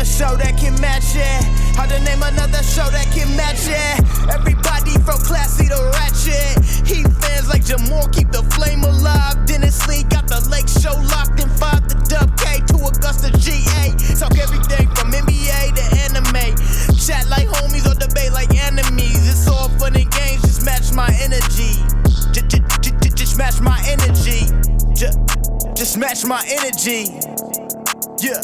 show that can match it. Hard to name another show that can match it. Everybody from classy to ratchet. Heat fans like Jamal keep the flame alive. Dennis Lee got the lake show locked in 5 to Dub K to Augusta GA. Talk everything from NBA to anime. Chat like homies or debate like enemies. It's all fun and games, just match my energy. Just match my energy. Just match my energy. Yeah.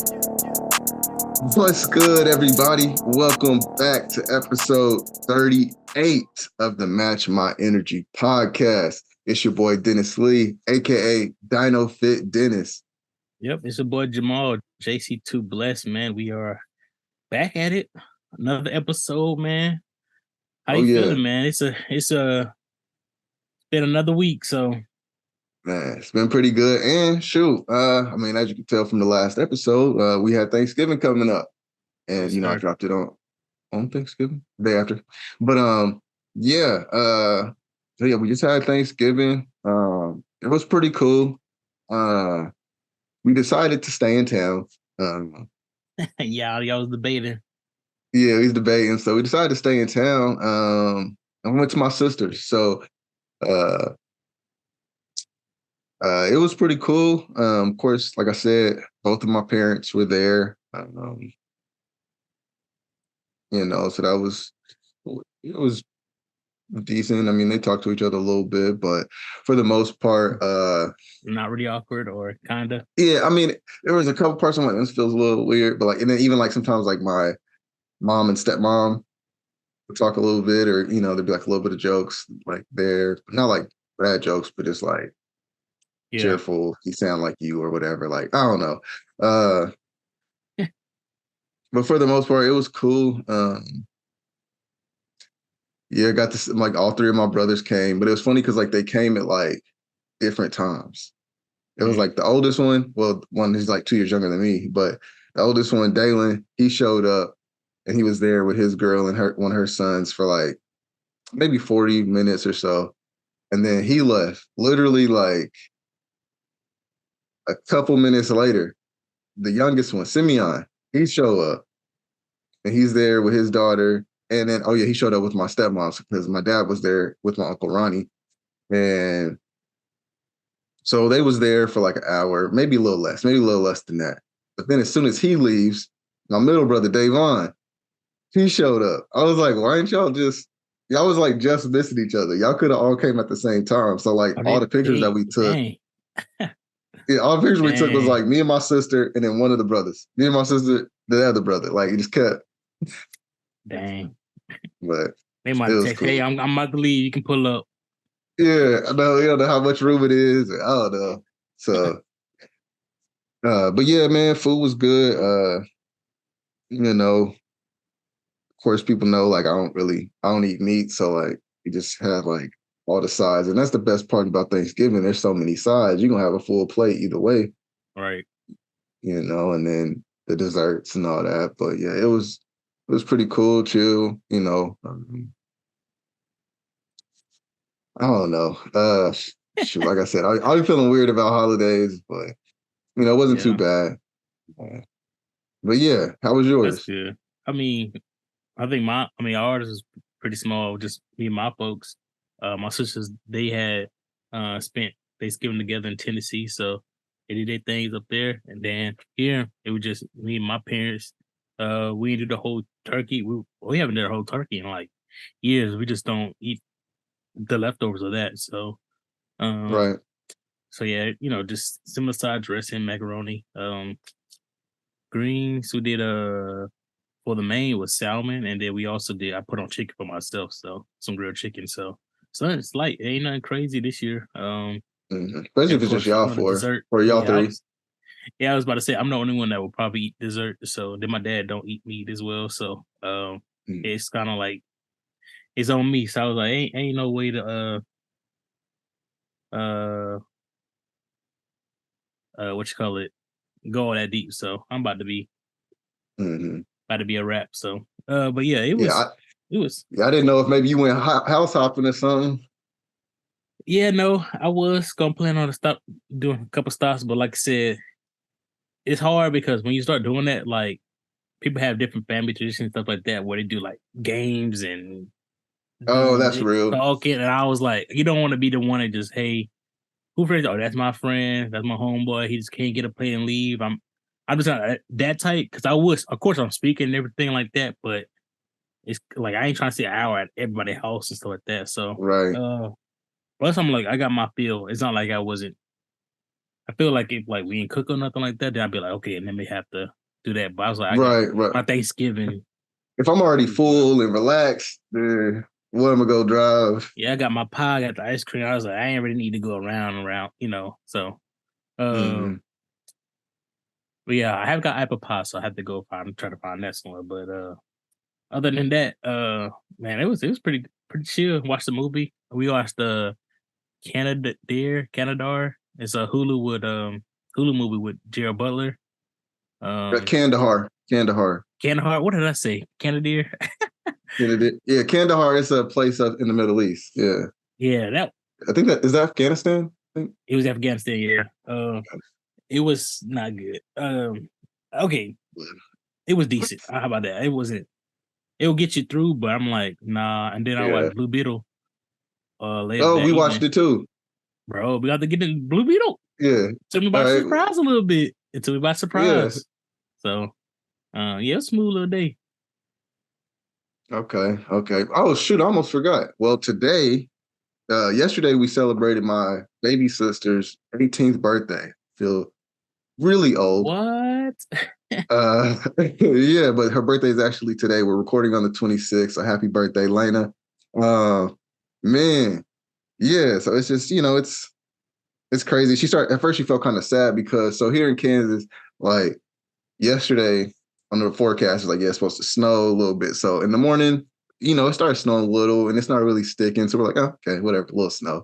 What's good, everybody? Welcome back to episode 38 of the Match My Energy podcast. It's your boy Dennis Lee, aka DINO Fit Dennis. Yep, it's your boy Jamal, JC2 Bless, man. We are back at it. Another episode, man. How you feeling, man? It's been another week, so man, it's been pretty good. And shoot, I mean, as you can tell from the last episode, we had Thanksgiving coming up, and I dropped it on Thanksgiving, the day after. But we just had Thanksgiving. It was pretty cool. We decided to stay in town. y'all was debating. Yeah, we was debating, so we decided to stay in town. I went to my sister's, so it was pretty cool. Of course, like I said, both of my parents were there. So it was decent. I mean, they talked to each other a little bit, but for the most part, not really awkward or kinda. Yeah, I mean, there was a couple parts I'm like, this feels a little weird, but and then even sometimes my mom and stepmom would talk a little bit, or there'd be a little bit of jokes there, not bad jokes, but just cheerful, he sound like you or whatever. I don't know. But for the most part, it was cool. Got to all three of my brothers came, but it was funny because they came at different times. It was the oldest one, one is 2 years younger than me, but the oldest one, Dalen, he showed up and he was there with his girl and one of her sons for maybe 40 minutes or so. And then he left literally a couple minutes later. The youngest one, Simeon, he showed up and he's there with his daughter. And then, he showed up with my stepmom because my dad was there with my Uncle Ronnie. And so they was there for an hour, maybe a little less than that. But then as soon as he leaves, my middle brother, Davon, he showed up. I was like, why ain't y'all was just missing each other. Y'all could have all came at the same time. So all the pictures that we took. Yeah, all the pictures we took was me and my sister and then one of the brothers. Me and my sister, the other brother. It just kept. Dang. But they might text, cool. Hey, I'm about to leave. You can pull up. Yeah, I know. You don't know how much room it is. I don't know. So, but yeah, man, food was good. Of course, people know I don't eat meat, so we just have all the sides, and that's the best part about Thanksgiving. There's so many sides. You're gonna have a full plate either way, right? And then the desserts and all that. But yeah, it was pretty cool, chill. I don't know. Shoot, like I said, I'm feeling weird about holidays, but it wasn't too bad. But yeah, how was yours? That's good. I mean, I think ours is pretty small, just me and my folks. My sisters, they had spent Thanksgiving together in Tennessee, so they did their things up there. And then here, it was just me and my parents. We didn't do the whole turkey. We haven't done a whole turkey in years. We just don't eat the leftovers of that. So, right. So yeah, just similar side dressing, macaroni, greens. We did for the main was salmon, and then we also I put on chicken for myself, so some grilled chicken. So it's light. It ain't nothing crazy this year. Especially if it's just y'all four or y'all three. I was about to say I'm the only one that will probably eat dessert. So then my dad don't eat meat as well. So it's kind of it's on me. So I was like, ain't no way to go all that deep. So I'm about to be a wrap. So but yeah, it was. Yeah, I didn't know if maybe you went house hopping or something. Yeah, no, I was gonna plan on doing a couple stops, but like I said, it's hard because when you start doing that, people have different family traditions and stuff like that where they do like games and Oh, that's real. talking. And I was like, you don't want to be the one that just, hey, who friends? Oh, that's my friend. That's my homeboy. He just can't get a play and leave. I'm just not that type because I was, of course, I'm speaking and everything like that, but it's like I ain't trying to sit an hour at everybody's house and stuff like that. So, Right. plus I'm like, I got my feel. It's not like I wasn't. I feel like if like we ain't cook or nothing like that, then I'd be like, okay, and then we have to do that. But I was like, I got Right. my Thanksgiving. If I'm already full and relaxed, then where am I go drive? Yeah, I got my pie, I got the ice cream. I was like, I ain't really need to go around, you know. So, Mm-hmm. but yeah, I have got apple pie, so I have to go try to find that somewhere. But other than that, man, it was pretty chill. Watched the movie. We watched Canada. It's a Hulu movie with Gerald Butler. Kandahar. Kandahar. What did I say? Canada. Yeah, Kandahar is a place up in the Middle East. Yeah. Yeah, that I think that is that Afghanistan. I think. it was Afghanistan. Yeah. It was not good. Okay, it was decent. How about that? It wasn't. It'll get you through, but I'm like, nah. And then I Yeah. watched Blue Beetle. Later Oh, that we evening. watched it too. Bro. We got to get in Blue Beetle. Yeah. Took me by surprise a little bit. It took me by surprise. Yeah. So, yeah, smooth little day. Okay. Oh shoot, I almost forgot. Well, yesterday we celebrated my baby sister's 18th birthday. Feel really old. What? Yeah, but her birthday is actually today. We're recording on the 26th. So happy birthday, Lena. Man, yeah. So it's just, it's crazy. At first she felt kind of sad because here in Kansas, like yesterday on the forecast, it's like, yeah, it's supposed to snow a little bit. So in the morning, it started snowing a little and it's not really sticking. So we're like, oh, okay, whatever, a little snow.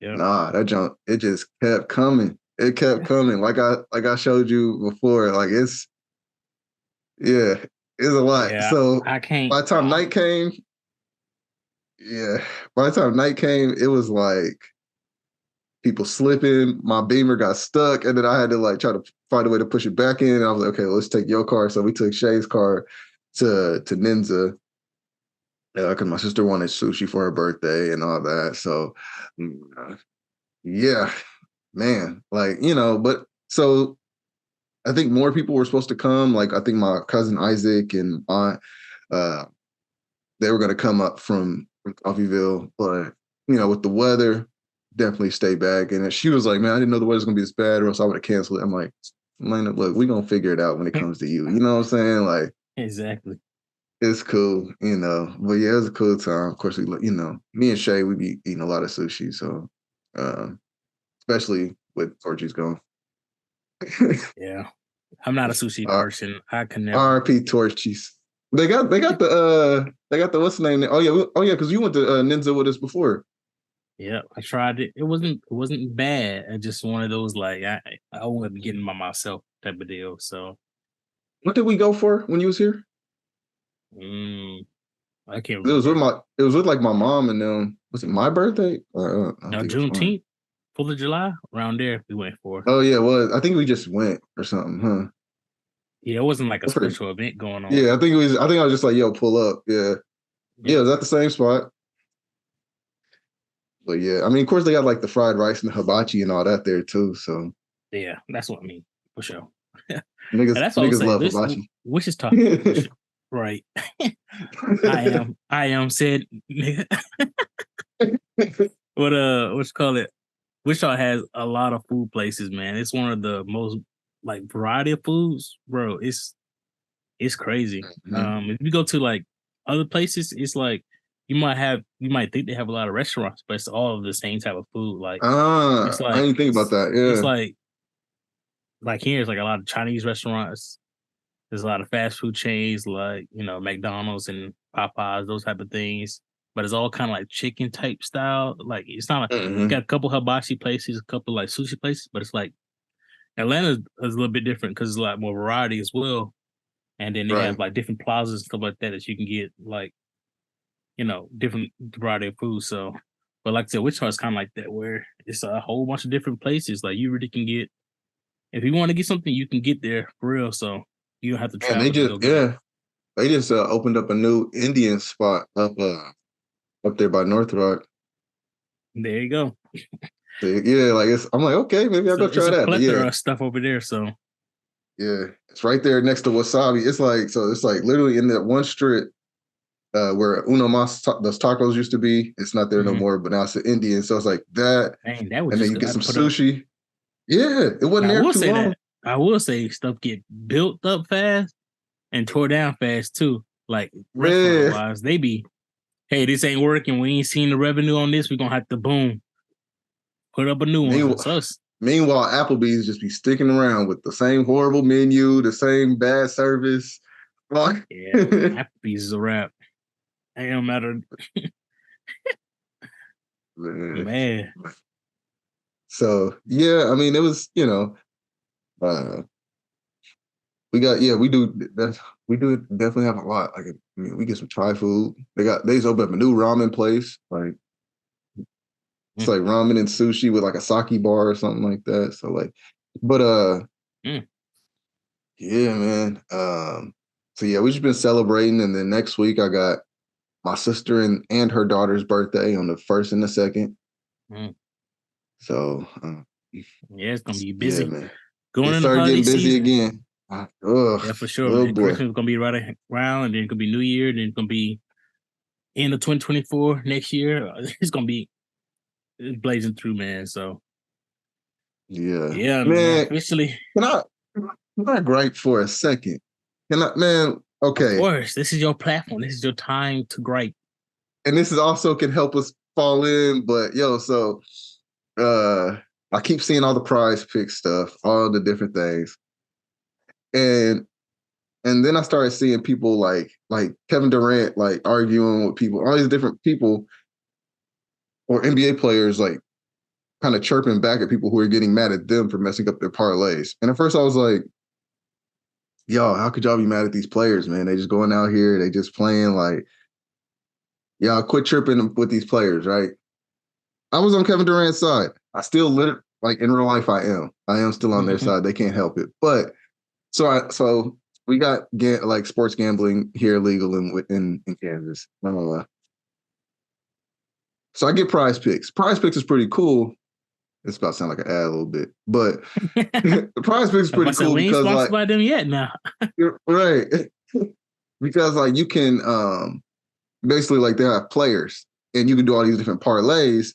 Yeah. Nah, that junk, it just kept coming. It kept coming. Like I showed you before. Like it's a lot. Yeah, So I can't. by the time night came, it was like people slipping. My Beamer got stuck, and then I had to like try to find a way to push it back in. And I was like, okay, let's take your car. So we took Shay's car to Ninja. Because my sister wanted sushi for her birthday and all that. So, yeah, man, like, but so I think more people were supposed to come. Like, I think my cousin Isaac and aunt, they were going to come up from Coffeeville, but, with the weather, definitely stay back. And she was like, man, I didn't know the weather's going to be this bad or else I would have canceled it. I'm like, Lena, look, we're going to figure it out when it comes to you. You know what I'm saying? Like, Exactly. it's cool, but yeah, it was a cool time. Of course, me and Shay, we be eating a lot of sushi. So, especially with Torchy's gone. Yeah. I'm not a sushi person. I can never. R.I.P. Torchies. They got the what's the name? Oh yeah, because you went to Ninja with us before. Yeah, I tried it. It wasn't bad. I just one of those like I wouldn't be getting by myself type of deal. So what did we go for when you was here? I can't remember. It was with like my mom and them. Was it my birthday? No, Juneteenth, 4th of July, around there we went for. Oh yeah, it was. I think we just went or something, huh? Yeah, it wasn't like a special event going on. Yeah, I think I was just like, yo, pull up. Yeah. Yeah, it was at the same spot. But yeah, I mean, of course they got like the fried rice and the hibachi and all that there too. So yeah, that's what I mean for sure. niggas love hibachi. Which is tough. Right. I am said nigga. What's call it? Wichita has a lot of food places, man. It's one of the most like variety of foods, bro. It's crazy. Mm-hmm. If you go to like other places, it's like you might think they have a lot of restaurants, but it's all of the same type of food. Like it's like I didn't think about that. Yeah, it's like here, it's like a lot of Chinese restaurants. There's a lot of fast food chains like, McDonald's and Popeyes, those type of things. But it's all kind of like chicken type style. Like it's not like got a couple hibachi places, a couple like sushi places, but it's like Atlanta is a little bit different because there's a lot more variety as well. And then they have like different plazas and stuff like that you can get like, different variety of food. So, but like I said, Wichita is kind of like that where it's a whole bunch of different places. Like you really can get, if you want to get something, you can get there for real. So You don't have to And they travel to just go get it. they just opened up a new Indian spot up there by North Rock. There you go. Yeah, like I'm like, okay, maybe I'll So go it's try a that. But plethora yeah, of stuff over there. So yeah, it's right there next to Wasabi. It's like literally in that one strip where Uno Mas those tacos used to be. It's not there no mhm. more, but now it's an Indian. So it's like that, Man, that was and then just you good. get I some put up. sushi. Yeah, it wasn't Now I there will too say long. that. I will say stuff get built up fast and tore down fast too. Like restaurant Yeah. wise, they be, hey, this ain't working. We ain't seen the revenue on this. We're gonna have to boom, put up a new one. Meanwhile, So meanwhile, Applebee's just be sticking around with the same horrible menu, the same bad service. Fuck. yeah, Applebee's is a wrap. It don't matter, Man. man. So yeah, I mean, it was uh, we do definitely have a lot. Like, I mean, we get some Thai food. They just opened up a new ramen place. Like it's Mm, like ramen and sushi with like a sake bar or something like that. So like, but mm. yeah, man. So yeah, we've just been celebrating, and then next week I got my sister and her daughter's birthday on the 1st and the 2nd. Mm. So Yeah, it's gonna be yeah, busy man, going it in the started holiday getting busy season. again. Ugh, Yeah, for sure, oh man. boy. Christmas is gonna be right around, and then it's gonna be New Year, then it's gonna be end of 2024 next year. It's gonna be blazing through, man. So Yeah, yeah, man. man. Officially, Can I can I gripe for a second? Can I, man? of Okay, course, this is your platform. This is your time to gripe. and this is also can help us fall in, but yo, so uh, I keep seeing all the prize pick stuff, all the different things, and and then I started seeing people like Kevin Durant like arguing with people, all these different people or NBA players like kind of chirping back at people who are getting mad at them for messing up their parlays. And at first I was like, yo, how could y'all be mad at these players, man? They just going out here, they just playing like, y'all quit chirping with these players, right? I was on Kevin Durant's side. I still like in real life I am. I am still on their side. They can't help it. But so we got like sports gambling here legal in Kansas. So I get prize picks. Prize picks is pretty cool. It's about to sound like an ad a little bit, but the prize picks is I pretty said cool we ain't because sponsored like by them yet. Now, you're right. Because like you can basically like they have players and you can do all these different parlays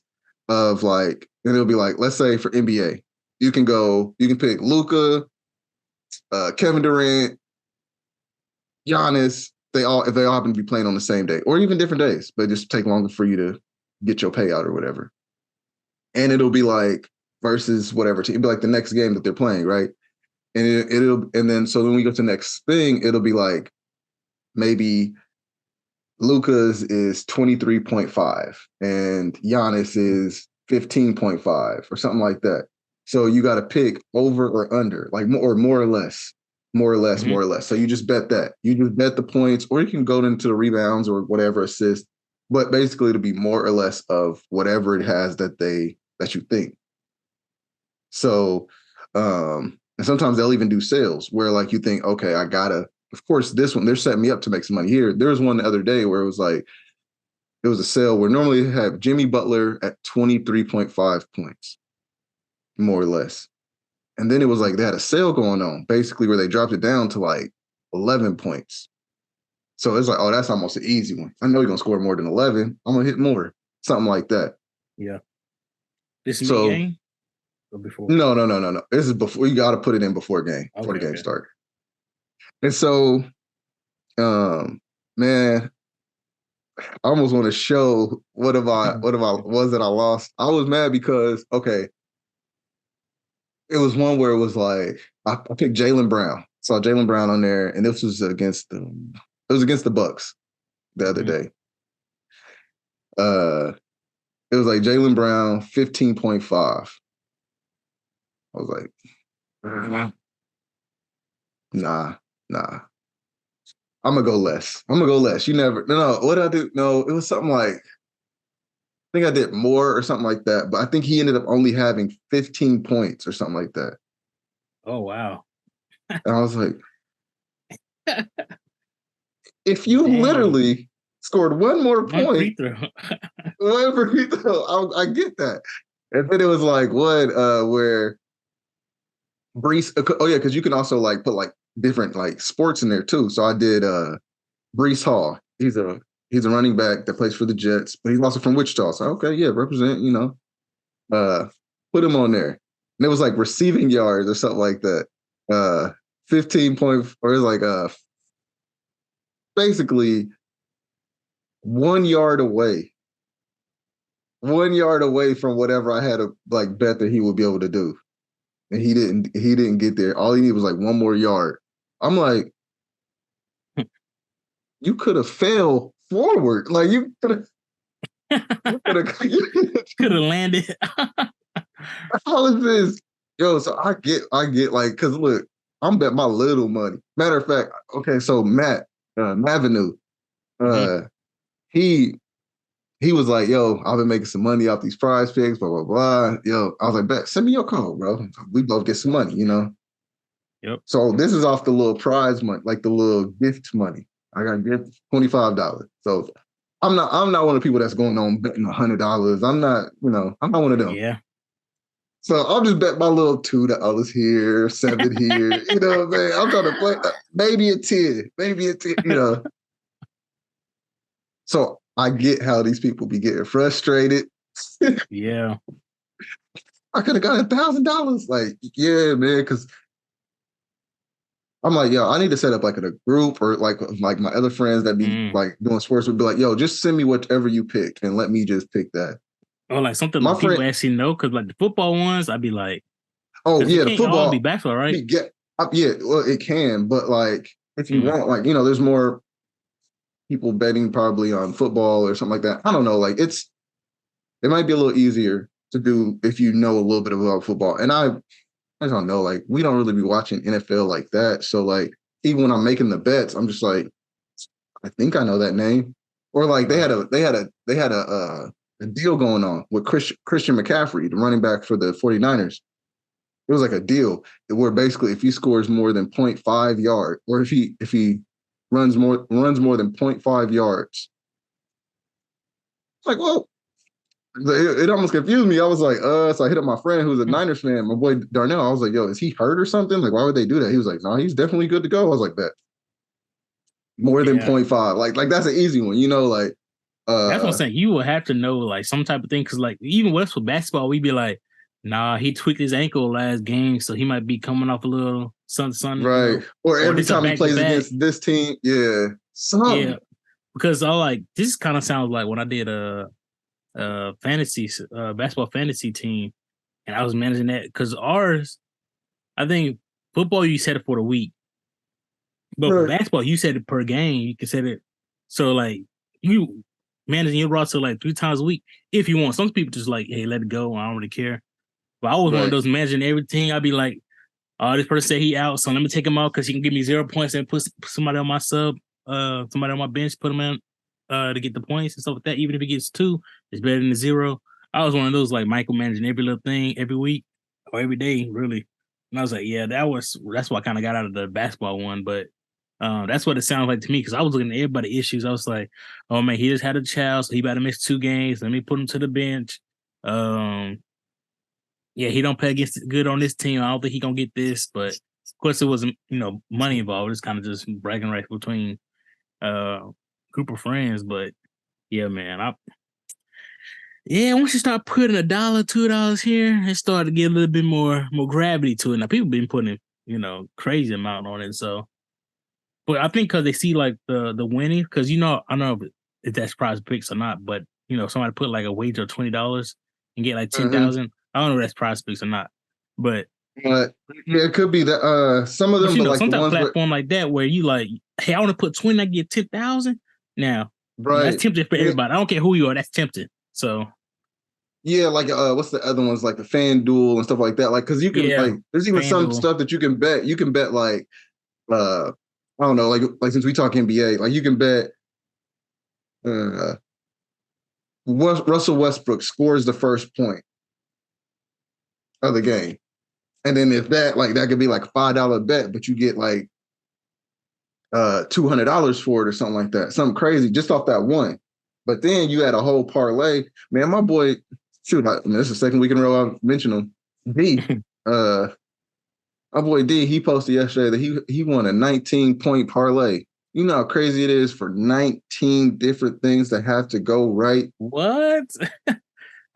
of like, and it'll be like, let's say for NBA, you can pick Luka, Kevin Durant, Giannis. If they all happen to be playing on the same day or even different days, but just take longer for you to get your payout or whatever. And it'll be like versus whatever team, it'll be like the next game that they're playing, right? And and then so when we go to the next thing, it'll be like maybe Luca's is 23.5 and Giannis is 15.5 or something like that. So you got to pick over or under, like more or less, more or less, Mhm. more or less. So you just bet that. You just bet the points, or you can go into the rebounds or whatever assist. But basically, it'll be more or less of whatever it has that you think. So, and sometimes they'll even do sales where like you think, okay, I gotta. Of course, this one they're setting me up to make some money here. There was one the other day where it was like it was a sale where normally they have Jimmy Butler at 23.5 points, more or less. And then it was like they had a sale going on, basically where they dropped it down to like 11 points. So it's like, oh, that's almost an easy one. I know you're gonna score more than 11. I'm gonna hit more, something like that. Yeah, this mid So game or before. no. This is before you got to put it in before the Okay, game okay. start. And so, man, I almost want to show what have I was that I lost. I was mad because okay, it was one where it was like I picked Jaylen Brown. Saw Jaylen Brown on there, and this was against the Bucks the other Mhm. day. It was like Jaylen Brown 15.5. I was like, nah. I'm gonna go less. You never no. What did I do? No, it was something like I think I did more or something like that. But I think he ended up only having 15 points or something like that. Oh wow. And I was like, If you Dang. literally scored one more One free point, throw. one free throw, I get that. And then it was like what where Brees. Oh yeah, because you can also like put like different like sports in there too. So I did Brees Hall. He's a running back that plays for the Jets, but he's also from Wichita. So okay, yeah, represent. Put him on there. And it was like receiving yards or something like that. 15 point, or it was like basically 1 yard away. 1 yard away from whatever I had to like bet that he would be able to do. And he didn't get there. All he needed was like one more yard. I'm like, you could have fell forward. Like you could have Could have landed. How is this? Yo, so I get like, cause look, I'm bet my little money. Matter of fact, okay, so Mavenue, he was like, yo, I've been making some money off these PrizePicks, blah, blah, blah. Yo, I was like, bet, send me your code, bro. We both get some money, Yep. So this is off the little prize money, like the little gift money. I got gift $25. So I'm not one of the people that's going on betting $100. I'm not one of them. Yeah. So I'll just bet my little $2 here, 7 here. You know what I'm saying? I'm trying to play maybe a 10, So I get how these people be getting frustrated. Yeah. I could have got $1,000. Like, yeah, man, because I'm like, yo, I need to set up like a group or like my other friends that be like doing sports would be like, yo, just send me whatever you pick and let me just pick that. Or like something my people actually know, because like the football ones, I'd be like, oh yeah, the football all be basketball, right? Yeah, well, it can, but like if you want, like there's more people betting probably on football or something like that. I don't know, like it might be a little easier to do if you know a little bit about football. And I don't know, like we don't really be watching NFL like that, so like even when I'm making the bets, I'm just like, I think I know that name, or like they had a deal going on with Christian McCaffrey, the running back for the 49ers. It was like a deal where basically if he scores more than 0.5 yards, or if he runs more than 0.5 yards. It's like, well, it almost confused me. I was like, so I hit up my friend who's a Niners fan, my boy Darnell. I was like, yo, is he hurt or something? Like, why would they do that? He was like, no, he's definitely good to go. I was like, bet. More than 0.5. Like that's an easy one, like that's what I'm saying. You will have to know like some type of thing, because like even with basketball, we'd be like, nah, he tweaked his ankle last game, so he might be coming off a little something. Right. Or every time he plays against this team, yeah. Yeah. Because this kind of sounds like when I did a fantasy basketball fantasy team, and I was managing that, because ours, I think football you set it for the week, but for basketball you set it per game. You can set it so like you managing your roster like 3 times a week if you want. Some people just like, hey, let it go. I don't really care. But I was one of those managing everything. I'd be like, oh, this person said he out, so let me take him out because he can give me 0 points and put somebody on my sub, somebody on my bench, put him in to get the points and stuff like that. Even if he gets 2, it's better than the 0. I was one of those like micromanaging every little thing every week or every day, really. And I was like, yeah, that's why I kind of got out of the basketball one. But that's what it sounds like to me, because I was looking at everybody's issues. I was like, oh man, he just had a child, so he about to miss 2 games. Let me put him to the bench. Yeah, he don't play against good on this team. I don't think he gonna get this, but of course it wasn't, money involved. It's kind of just bragging rights between group of friends. But yeah, man, once you start putting $1, $2 here, it started to get a little bit more gravity to it. Now people been putting, crazy amount on it. So, but I think because they see like the winning, because I don't know if that's PrizePicks or not, but somebody put like a wager of $20 and get like 10,000. I don't know if that's PrizePicks or not, but yeah, it could be that some of them, but like some the type of ones platform like that where you like, hey, I want to put 20, I get 10,000. Now, that's tempting for everybody. I don't care who you are, that's tempting. So, yeah, like what's the other ones, like the FanDuel and stuff like that? Like, because you can like, there's even some stuff that you can bet. You can bet like, I don't know, like since we talk NBA, like you can bet. Russell Westbrook scores the first point of the game, and then if that could be like $5 bet, but you get like $200 for it or something like that, something crazy, just off that one. But then you had a whole parlay. Man, my boy, shoot, this is the second week in a row I've mentioned him. D, my boy D, he posted yesterday that he won a 19-point parlay. You know how crazy it is for 19 different things that have to go right. What? I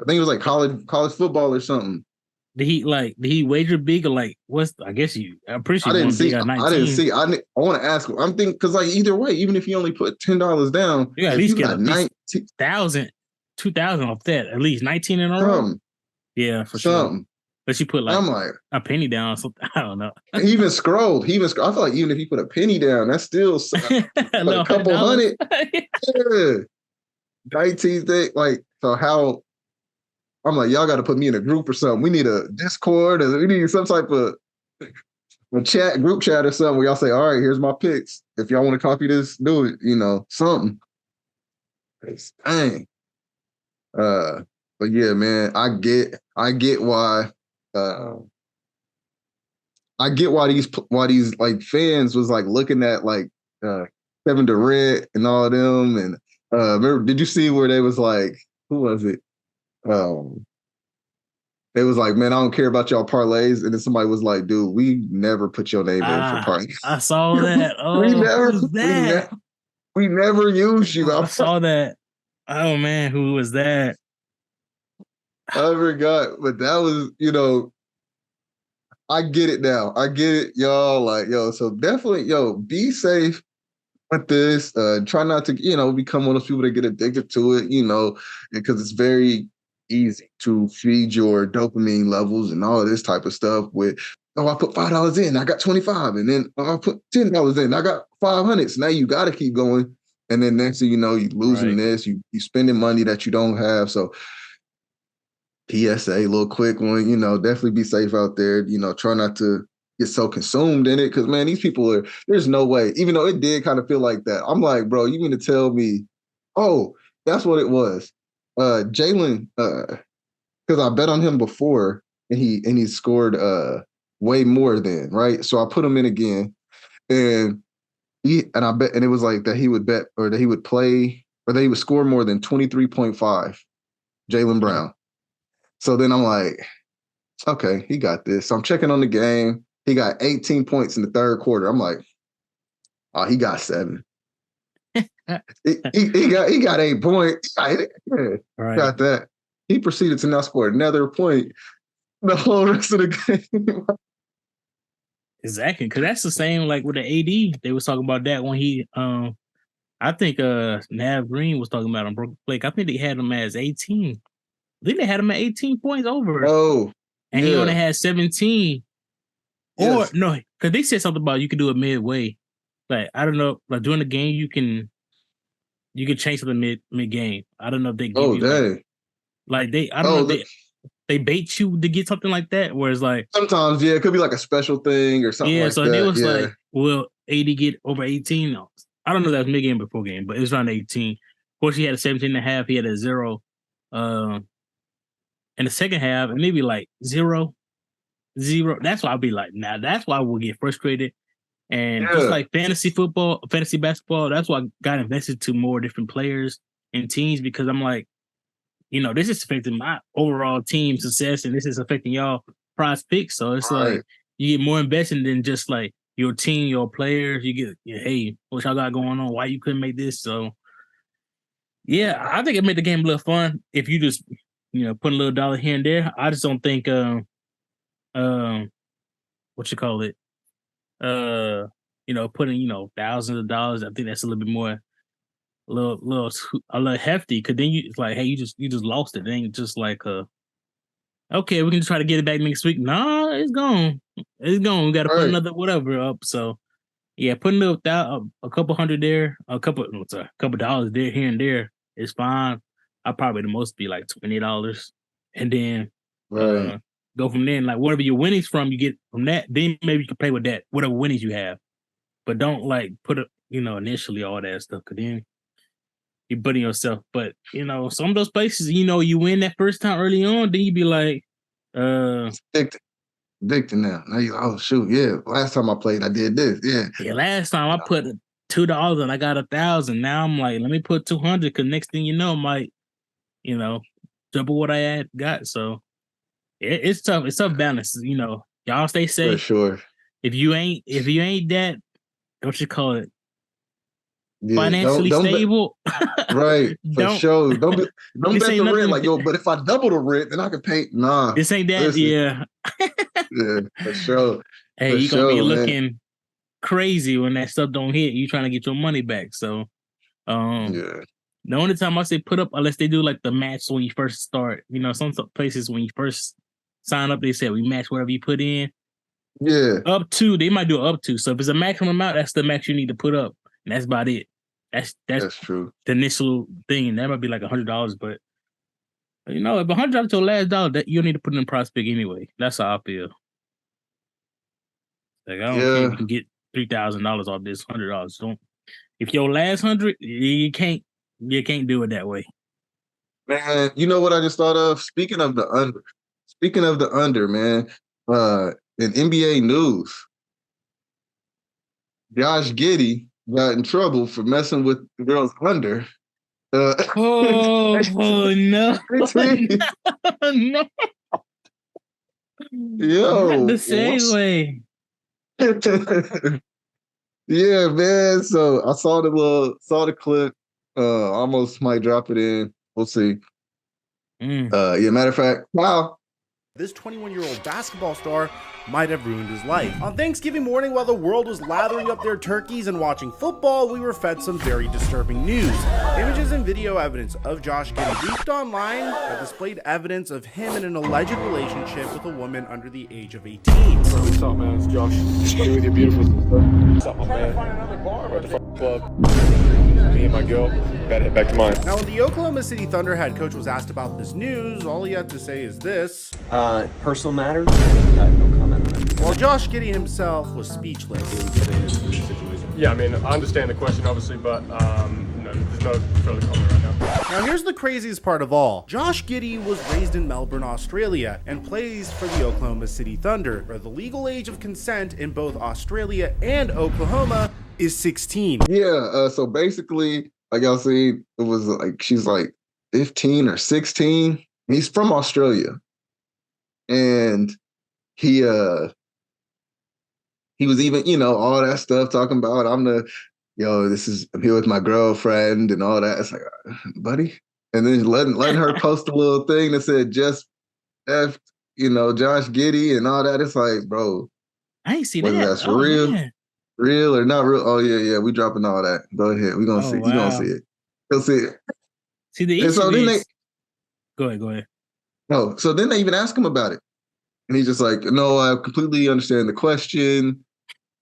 think it was like college football or something. Did he wager big or like what's? I guess I'm pretty sure I didn't see. 19. I didn't see. I want to ask him. I'm thinking because like either way, even if you only put $10 down, you at if least you get got 1,000, 2,000 off that. At least 19 in a row. Yeah, for sure. But she put like I'm like a penny down. So I don't know. He even scrolled. I feel like even if you put a penny down, that's still a couple hundred. Yeah. 19 thing. Like, so how I'm like, y'all got to put me in a group or something. We need a Discord or we need some type of a group chat or something where y'all say, all right, here's my picks. If y'all want to copy this, do it, something. Dang. But yeah, man, I get why these like fans was like looking at like Kevin Durant and all of them. And remember, did you see where they was like, who was it? They was like, man, I don't care about y'all parlays. And then somebody was like, dude, we never put your name in for parlays. I saw that. Oh, we never used you. I saw that. Oh man, who was that? I forgot, but that was, I get it now. I get it, y'all. Like, so definitely, be safe with this. Try not to, become one of those people that get addicted to it, because it's very easy to feed your dopamine levels and all of this type of stuff with, I put $5 in, I got 25, and then I put $10 in, I got 500. So now you got to keep going. And then next thing you know, you're losing this, you spending money that you don't have. So PSA, a little quick one, definitely be safe out there. Try not to get so consumed in it because, man, these people there's no way, even though it did kind of feel like that. I'm like, bro, you mean to tell me, oh, that's what it was. Jalen, because I bet on him before and he scored way more than, right? So I put him in again and I bet, and it was like that he would bet or that he would play or that he would score more than 23.5, Jalen Brown. So then I'm like, okay, he got this. So I'm checking on the game. He got 18 points in the third quarter. I'm like, oh, he got 7. he got 8 points. Got that. He proceeded to now score another point the whole rest of the game. Exactly, because that's the same like with the AD. They was talking about that when he, I think Nav Green was talking about on Broken Flake. I think they had him as 18. I think they had him at 18 points over. Oh, and he only had 17. Yes. Or no, because they said something about you could do it midway. Like I don't know, like during the game you can change something mid game. I don't know if they give you like they. I don't know if they bait you to get something like that. Whereas like sometimes, it could be like a special thing or something. Yeah, like so that. It was like, will AD get over 18? No, I don't know if that was mid game before game, but it was around 18. Of course, he had a 17.5. He had a 0. In the second half, and maybe like 0. That's why I'll be like, nah, that's why we'll get frustrated. And just like fantasy football, fantasy basketball, that's why I got invested to more different players and teams because I'm like, this is affecting my overall team success and this is affecting y'all PrizePicks. So it's like you get more invested than just like your team, your players. You get, hey, what y'all got going on? Why you couldn't make this? So yeah, I think it made the game a little fun if you just put a little dollar here and there. I just don't think what you call it? Putting thousands of dollars. I think that's a little bit more, a little hefty. Because then it's like, hey, you just lost it. It ain't just like okay, we can try to get it back next week. Nah, it's gone. It's gone. We got to put another whatever up. So yeah, putting a couple hundred there, a couple dollars there here and there is fine. I'll probably the most be like $20, and then go from there. And like whatever your winnings from, you get from that. Then maybe you can play with that, whatever winnings you have. But don't like put it, initially all that stuff, because then you're putting yourself. But some of those places, you win that first time early on, then you be like, predicting now. Now you, oh shoot, yeah. Last time I played, I did this. Yeah. Yeah, last time I put $2 and I got 1,000. Now I'm like, let me put 200 because next thing you know, I might, double what I had got. So it's tough. It's tough balance. Y'all stay For safe. sure. If you ain't that, what you call it, Yeah. financially Don't stable, right. For don't sure. Don't this bet ain't the rent. nothing. Like, yo, but if I double the rent, then I can pay. Nah. This ain't that. Listen. Yeah. Yeah, for sure. Hey, For you're gonna be sure, man. looking crazy when that stuff don't hit. You trying to get your money back. So Yeah. the only time I say put up, unless they do like the match when you first start, some places when you first sign up, they say we match whatever you put in. Yeah. Up to, they might do up to. So if it's a maximum amount, that's the max you need to put up. And that's about it. That's true. the initial thing. That might be like $100, but if $100 to the last dollar, that you need to put in PrizePick anyway. That's how I feel. Like I don't care if you can get $3,000 off this $100. Don't. If your last 100, you can't do it that way. Man, you know what I just thought of? Speaking of the under, man, in NBA news, Josh Giddey got in trouble for messing with the girls under. Oh no. No. Yo, Not the same way. Yeah, man. So I saw the clip. Almost might drop it in. We'll see. Yeah, matter of fact, wow. This 21-year-old basketball star might have ruined his life. On Thanksgiving morning, while the world was lathering up their turkeys and watching football, we were fed some very disturbing news. Images and video evidence of Josh Giddey leaked online that displayed evidence of him in an alleged relationship with a woman under the age of 18. What's up, man? It's Josh. Party with your beautiful sister. What's up, my man? We're at the club. Me and my girl. Gotta head back to mine. Now, when the Oklahoma City Thunder head coach was asked about this news, all he had to say is this. Personal matters? No comment on it. While Josh Giddey himself was speechless. Yeah, I mean, I understand the question, obviously, but no, there's no further comment right now. Now, here's the craziest part of all. Josh Giddey was raised in Melbourne, Australia, and plays for the Oklahoma City Thunder, where the legal age of consent in both Australia and Oklahoma is 16. Yeah, so basically, like y'all see, it was like she's like 15 or 16. He's from Australia. And he was even, all that stuff talking about I'm here with my girlfriend and all that. It's like, buddy. And then letting her post a little thing that said just F, Josh Giddey and all that. It's like, bro, I ain't see whether that. that's real or not real. Oh yeah, we dropping all that. Go ahead. We're gonna see. Wow. You're gonna see it. You'll see it. See the issue is... Go ahead. No, so then they even ask him about it. And he's just like, no, I completely understand the question.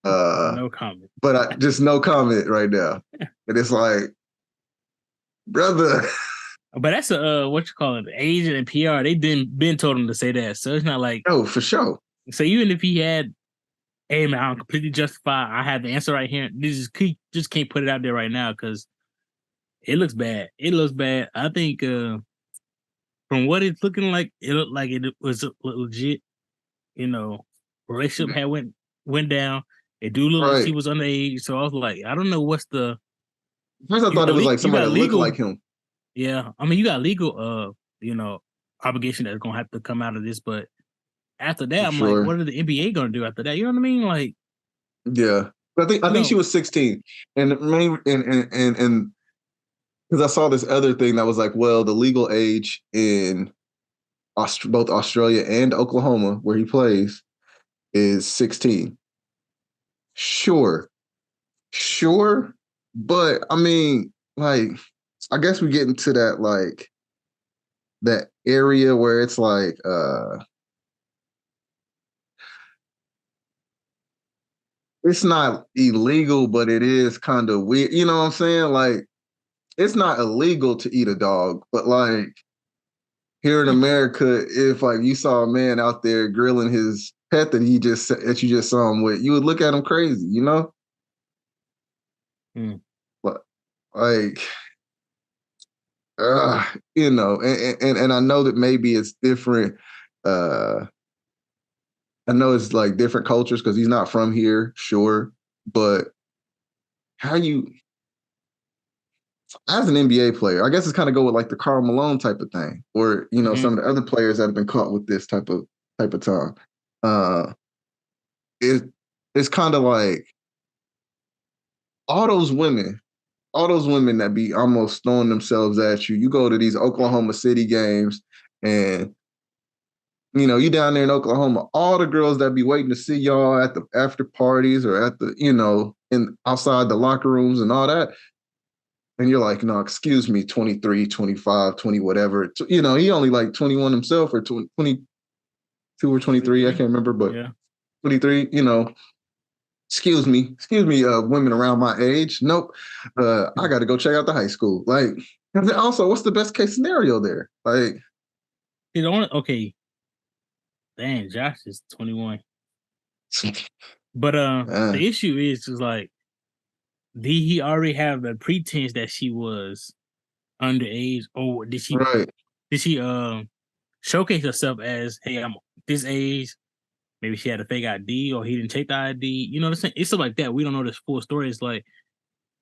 No comment. But I just no comment right now. And it's like, brother. But that's what you call it, agent and PR. They been told him to say that. So it's not like, oh, for sure. So even if he had, hey man, I'm completely justified. I have the answer right here. Just can't put it out there right now because it looks bad. It looks bad. I think from what it's looking like, it looked like it was legit. Relationship had went down. It do look like she was underage. So I was like, I don't know what's the. First, I thought it was like somebody that looked like him. Yeah, I mean, you got legal, obligation that's gonna have to come out of this. But after that, I'm like, what are the NBA gonna do after that? You know what I mean? Like, yeah, but I think she was 16, and because I saw this other thing that was like, well, the legal age in both Australia and Oklahoma, where he plays, is 16. Sure, but I mean, like, I guess we get into that like that area where it's like it's not illegal, but it is kind of weird. You know what I'm saying? Like, it's not illegal to eat a dog, but like here in America, if like you saw a man out there grilling his pet that you just saw him with, you would look at him crazy, But like, and I know that maybe it's different I know it's like different cultures because he's not from here, sure, but how you as an NBA player, I guess it's kind of go with like the Karl Malone type of thing, or some of the other players that have been caught with this type of time. Uh, it it's kind of like all those women, that be almost throwing themselves at you. You go to these Oklahoma City games, and you down there in Oklahoma, all the girls that be waiting to see y'all at the after parties or at the in outside the locker rooms and all that. And you're like, no, excuse me, 23, 25, 20, whatever. He only like 21 himself or 22 or 23. I can't remember, but 23, excuse me, women around my age. Nope. I got to go check out the high school. Like, and then also, what's the best case scenario there? Like, okay. Dang, Josh is 21. But the issue is like, did he already have the pretense that she was underage, or did she showcase herself as, hey, I'm this age? Maybe she had a fake ID, or he didn't take the ID. You know what I'm saying? It's stuff like that. We don't know this full story. It's like,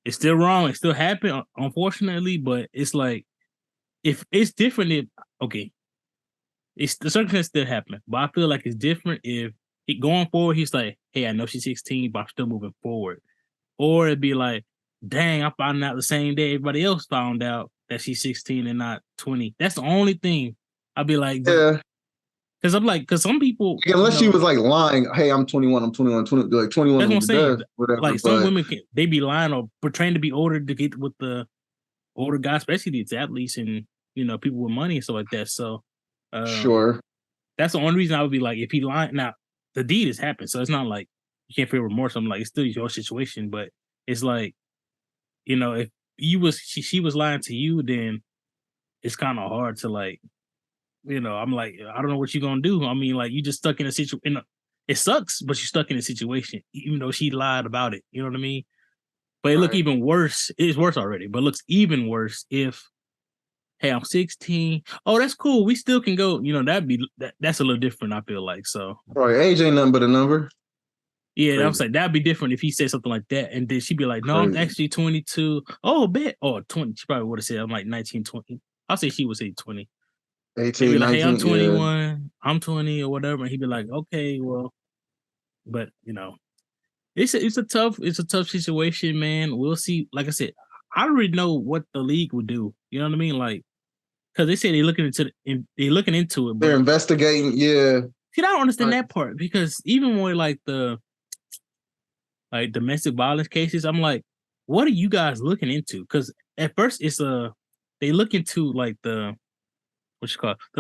it's still wrong. It still happened, unfortunately. But it's like, if it's different, it's the circumstance still happening. But I feel like it's different if going forward, he's like, hey, I know she's 16, but I'm still moving forward. Or it'd be like, dang, I found out the same day everybody else found out that she's 16 and not 20. That's the only thing. I'd be like, yeah. Because some people, unless she was like lying, hey, I'm 21, like 21. That's what I'm saying. Whatever. Like some women, they be lying or pretending to be older to get with the older guys, especially these athletes and people with money and stuff like that. So, sure, that's the only reason I would be like, if he lying. Now, the deed has happened, so it's not like you can't feel remorse. I'm like, it's still your situation, but it's like, if she was lying to you, then it's kind of hard to like, I'm like, I don't know what you're gonna do. I mean, like, you just stuck in a situation. It sucks, but you're stuck in a situation, even though she lied about it. You know what I mean? But it look even worse. It's worse already, but it looks even worse if, hey, I'm 16. Oh, that's cool. We still can go. That's a little different. I feel like so. Right, age ain't nothing but a number. Yeah, I was like, that'd be different if he said something like that, and then she'd be like, "No, I'm actually 22." Oh, bet. Oh, 20. She probably would have said, "I'm like 19, 20." I'll say she would say 20. 18, be like, 19, hey, I'm 21, I'm 20 or whatever. And he'd be like, okay, well, but it's a tough situation, man. We'll see. Like I said, I already know what the league would do. You know what I mean? Like, because they say they're looking into it. But they're investigating. Yeah. See, I don't understand that part, because even when like the domestic violence cases, I'm like, what are you guys looking into? Because at first it's they look into like the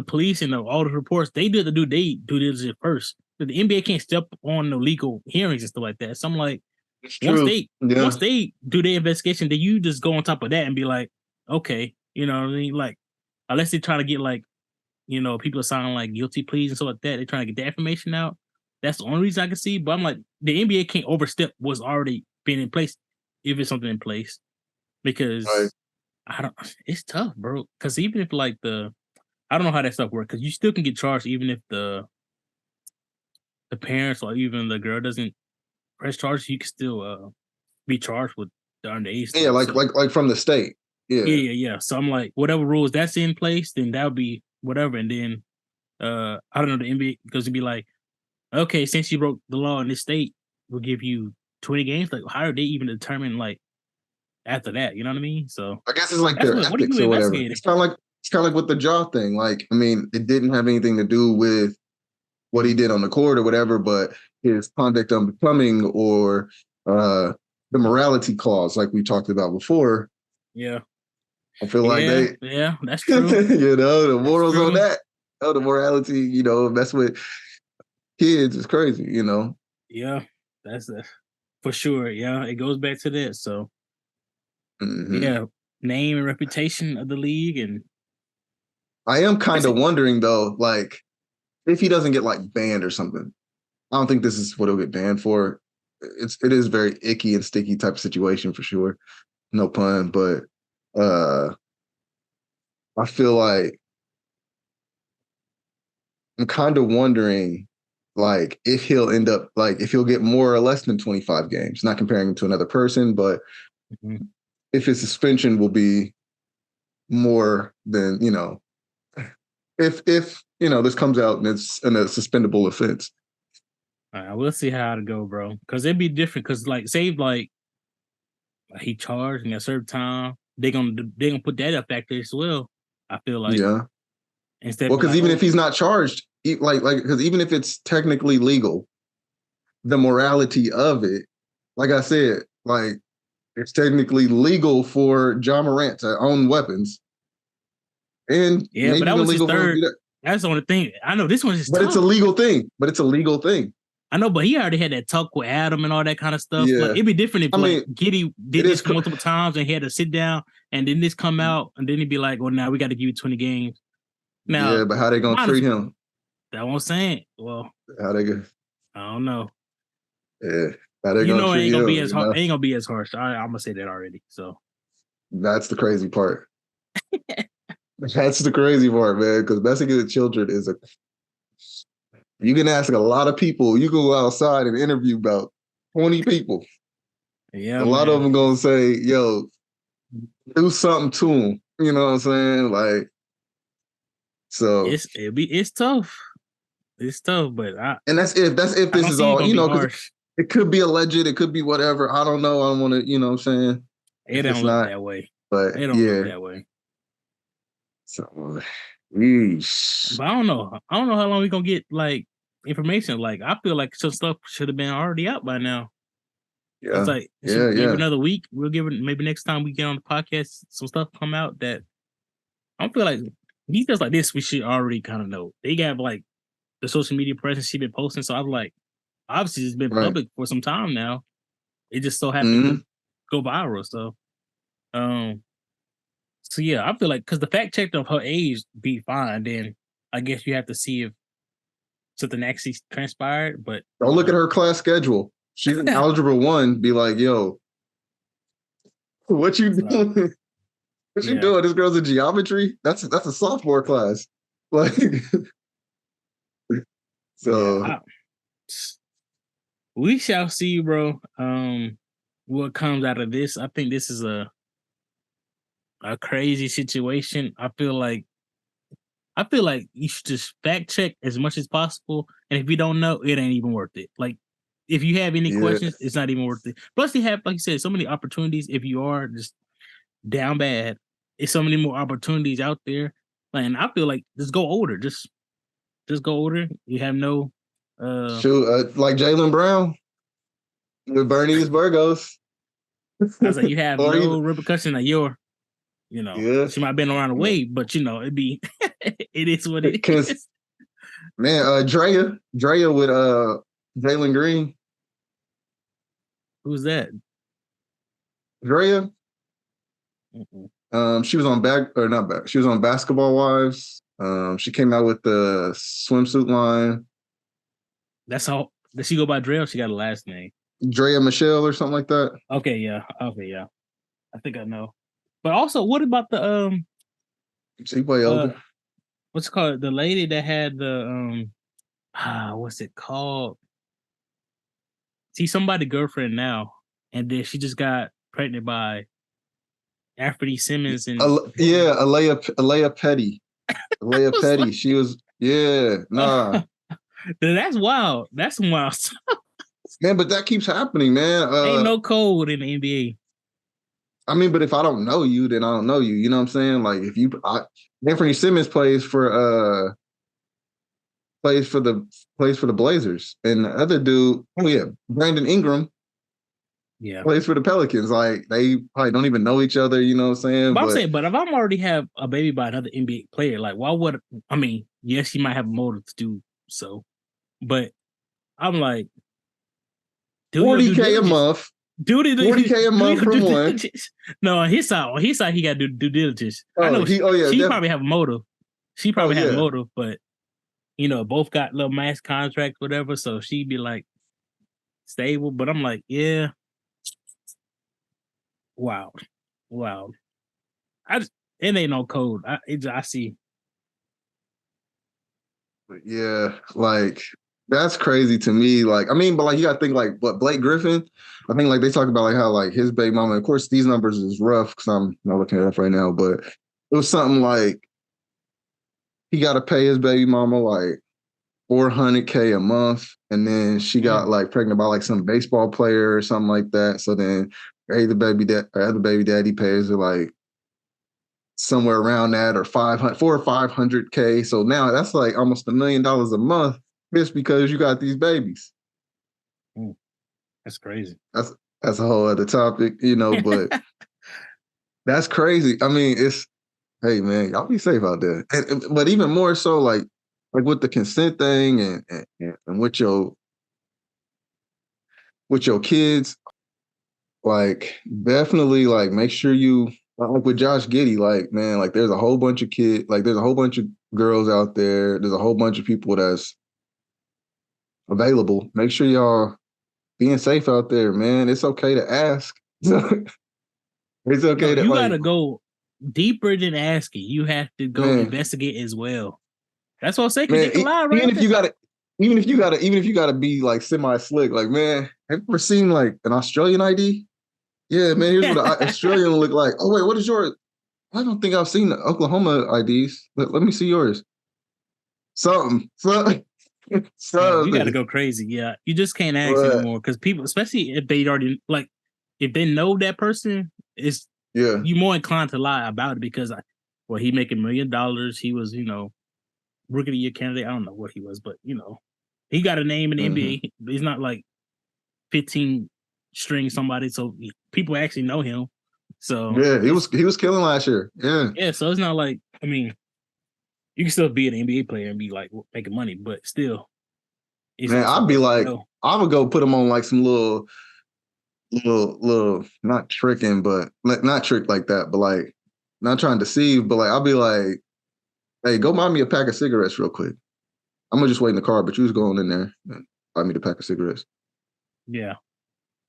police and all the reports. They did the due diligence first. But the NBA can't step on the legal hearings and stuff like that. So I'm like, once they do their investigation, then you just go on top of that and be like, okay, you know what I mean? Like, unless they try to get like, people are signing like guilty pleas and stuff like that, they're trying to get that information out. That's the only reason I can see. But I'm like, the NBA can't overstep what's already been in place, if it's something in place, because it's tough, bro. Because even if like I don't know how that stuff works, because you still can get charged even if the parents or even the girl doesn't press charges. You can still be charged with the underage. Yeah, like from the state. Yeah. So I'm like, whatever rules that's in place, then that would be whatever. And then I don't know, the NBA, because it'd be like, okay, since you broke the law in this state, we'll give you 20 games. Like, how are they even determine like after that? You know what I mean? So I guess it's like their ethics or whatever. It's kind of like with the jaw thing. Like, I mean, it didn't have anything to do with what he did on the court or whatever, but his conduct unbecoming or the morality clause, like we talked about before. Yeah. I feel like that's true. The morals on that. Oh, the morality, mess with kids is crazy, Yeah, that's for sure. Yeah, it goes back to that. So, yeah, name and reputation of the league. And I am kind of wondering though, like, if he doesn't get like banned or something. I don't think this is what he'll get banned for. It is very icky and sticky type of situation for sure. No pun, but I feel like I'm kind of wondering, like if he'll end up like if he'll get more or less than 25 games. Not comparing him to another person, but if his suspension will be more than if this comes out and it's a suspendable offense. All right, we'll see how it go, bro. Because it'd be different. Because like, say like he charged in a certain time, they're gonna put that up back there as well. I feel like instead. Well, because even if he's not charged, because even if it's technically legal, the morality of it, like I said, like it's technically legal for John Morant to own weapons, and but that was his third. That's the only thing I know. This one's just, but it's a legal thing. But it's a legal thing. I know, but he already had that talk with Adam and all that kind of stuff. Yeah. Like, it'd be different if Giddey did this multiple times and he had to sit down and then this come out and then he'd be like, well, now we got to give you 20 games. Now, but how they gonna treat him? That's what I'm saying. Well, how they go? I don't know. Yeah, how they gonna treat it ain't gonna him, be as hard. Ain't gonna be as harsh. I'm gonna say that already. So that's the crazy part. That's the crazy part, man. Because messing with children is you can ask a lot of people. You can go outside and interview about 20 people. Yeah, a lot of them gonna say, "Yo, do something to them." You know what I'm saying? Like, so it's tough. It's tough, but and that's if this is all because it could be alleged, it could be whatever. I don't know. I don't want to, you know what I'm saying? It don't look that way. But it don't look that way. So, yeesh. But I don't know. I don't know how long we're gonna get like information. Like I feel like some stuff should have been already out by now. Yeah. It's like give another week. We'll give it maybe next time we get on the podcast, some stuff come out that I don't feel like details like this we should already kind of know. They got like the social media presence she been posting. So I'm like, obviously it's been public for some time now. It just so happened to go viral. So so yeah, I feel like because the fact check of her age be fine, then I guess you have to see if something actually transpired. But don't look at her class schedule. She's in algebra 1. Be like, yo, what you doing? What you doing? This girl's in geometry. That's a sophomore class. Like, so we shall see, bro. What comes out of this? I think this is a crazy situation. I feel like you should just fact check as much as possible, and if you don't know, it ain't even worth it. Like, if you have any questions, it's not even worth it. Plus, they have, like you said, so many opportunities. If you are just down bad, it's so many more opportunities out there. And I feel like just go older. Just go older. You have no like Jaylen Brown with Bernice Burgos. I was like, you have no repercussion of your. She might have been around the way, but it'd be it is what it is. Man, Drea with Jalen Green. Who's that? Drea. She was on She was on Basketball Wives. She came out with the swimsuit line. That's how. Does she go by Drea? Or she got a last name? Drea Michelle or something like that. Okay, yeah. I think I know. But also, what about the She way older. What's it called? The lady that had the what's it called? She's somebody's girlfriend now, and then she just got pregnant by Anthony Simmons and Alea Petty. Alea Petty. Like, she was That's wild. That's some wild stuff. Man, but that keeps happening, man. Ain't no code in the NBA. I mean, but if I don't know you, then I don't know you. You know what I'm saying? Like if Anthony Simmons plays for the Blazers, and the other dude, Brandon Ingram, plays for the Pelicans. Like they probably don't even know each other. You know what I'm saying? But I'm saying, but if I'm already have a baby by another NBA player, like why would yes, she might have a motive to do so, but I'm like, $40K a month. $40K a month from one. No, on his side, he got to do due diligence. I know she probably have a motive. She probably had a motive, but both got little mass contracts, whatever. So she'd be like stable. But I'm like, yeah, wow. It ain't no code. I see. Yeah, like That's crazy to me. Like, I mean, but like you gotta think like what Blake Griffin. I think like they talk about like how like his baby mama. Of course, these numbers is rough because I'm not looking it up right now, but it was something like he got to pay his baby mama like 400K a month, and then she got like pregnant by like some baseball player or something like that. So then, hey, the other baby daddy pays her like somewhere around that, or 500K. So now that's like almost $1 million a month just because you got these babies. That's crazy. That's a whole other topic, but that's crazy. I mean, hey man, y'all be safe out there. But even more so, like with the consent thing and with your kids, like definitely like make sure you like with Josh Giddey, like man, like there's a whole bunch of kids, like there's a whole bunch of girls out there. There's a whole bunch of people that's available. Make sure y'all being safe out there, man. It's okay to ask. It's okay to you like, gotta go deeper than asking. You have to go investigate as well. That's what I'm saying. Because they can lie, right? Even if you gotta be like semi slick, like man, have you ever seen like an Australian ID? Yeah, man, here's what an Australian look like. Oh wait, what is yours? I don't think I've seen the Oklahoma IDs. Let me see yours. Something. You got to go crazy. Yeah, you just can't ask anymore because people, especially if they already like, if they know that person, you more inclined to lie about it because, he making $1 million. He was, rookie of the year candidate. I don't know what he was, but he got a name in the NBA. He's not like 15 string somebody, so people actually know him. So yeah, he was killing last year. Yeah. So it's not like, I mean, you can still be an NBA player and be like making money, but still, man, I'd be like, I would go put him on like some little, not tricking, but not trick like that, but like not trying to deceive, but like I'll be like, hey, go buy me a pack of cigarettes real quick. I'm gonna just wait in the car, but you was going in there and buy me the pack of cigarettes. Yeah.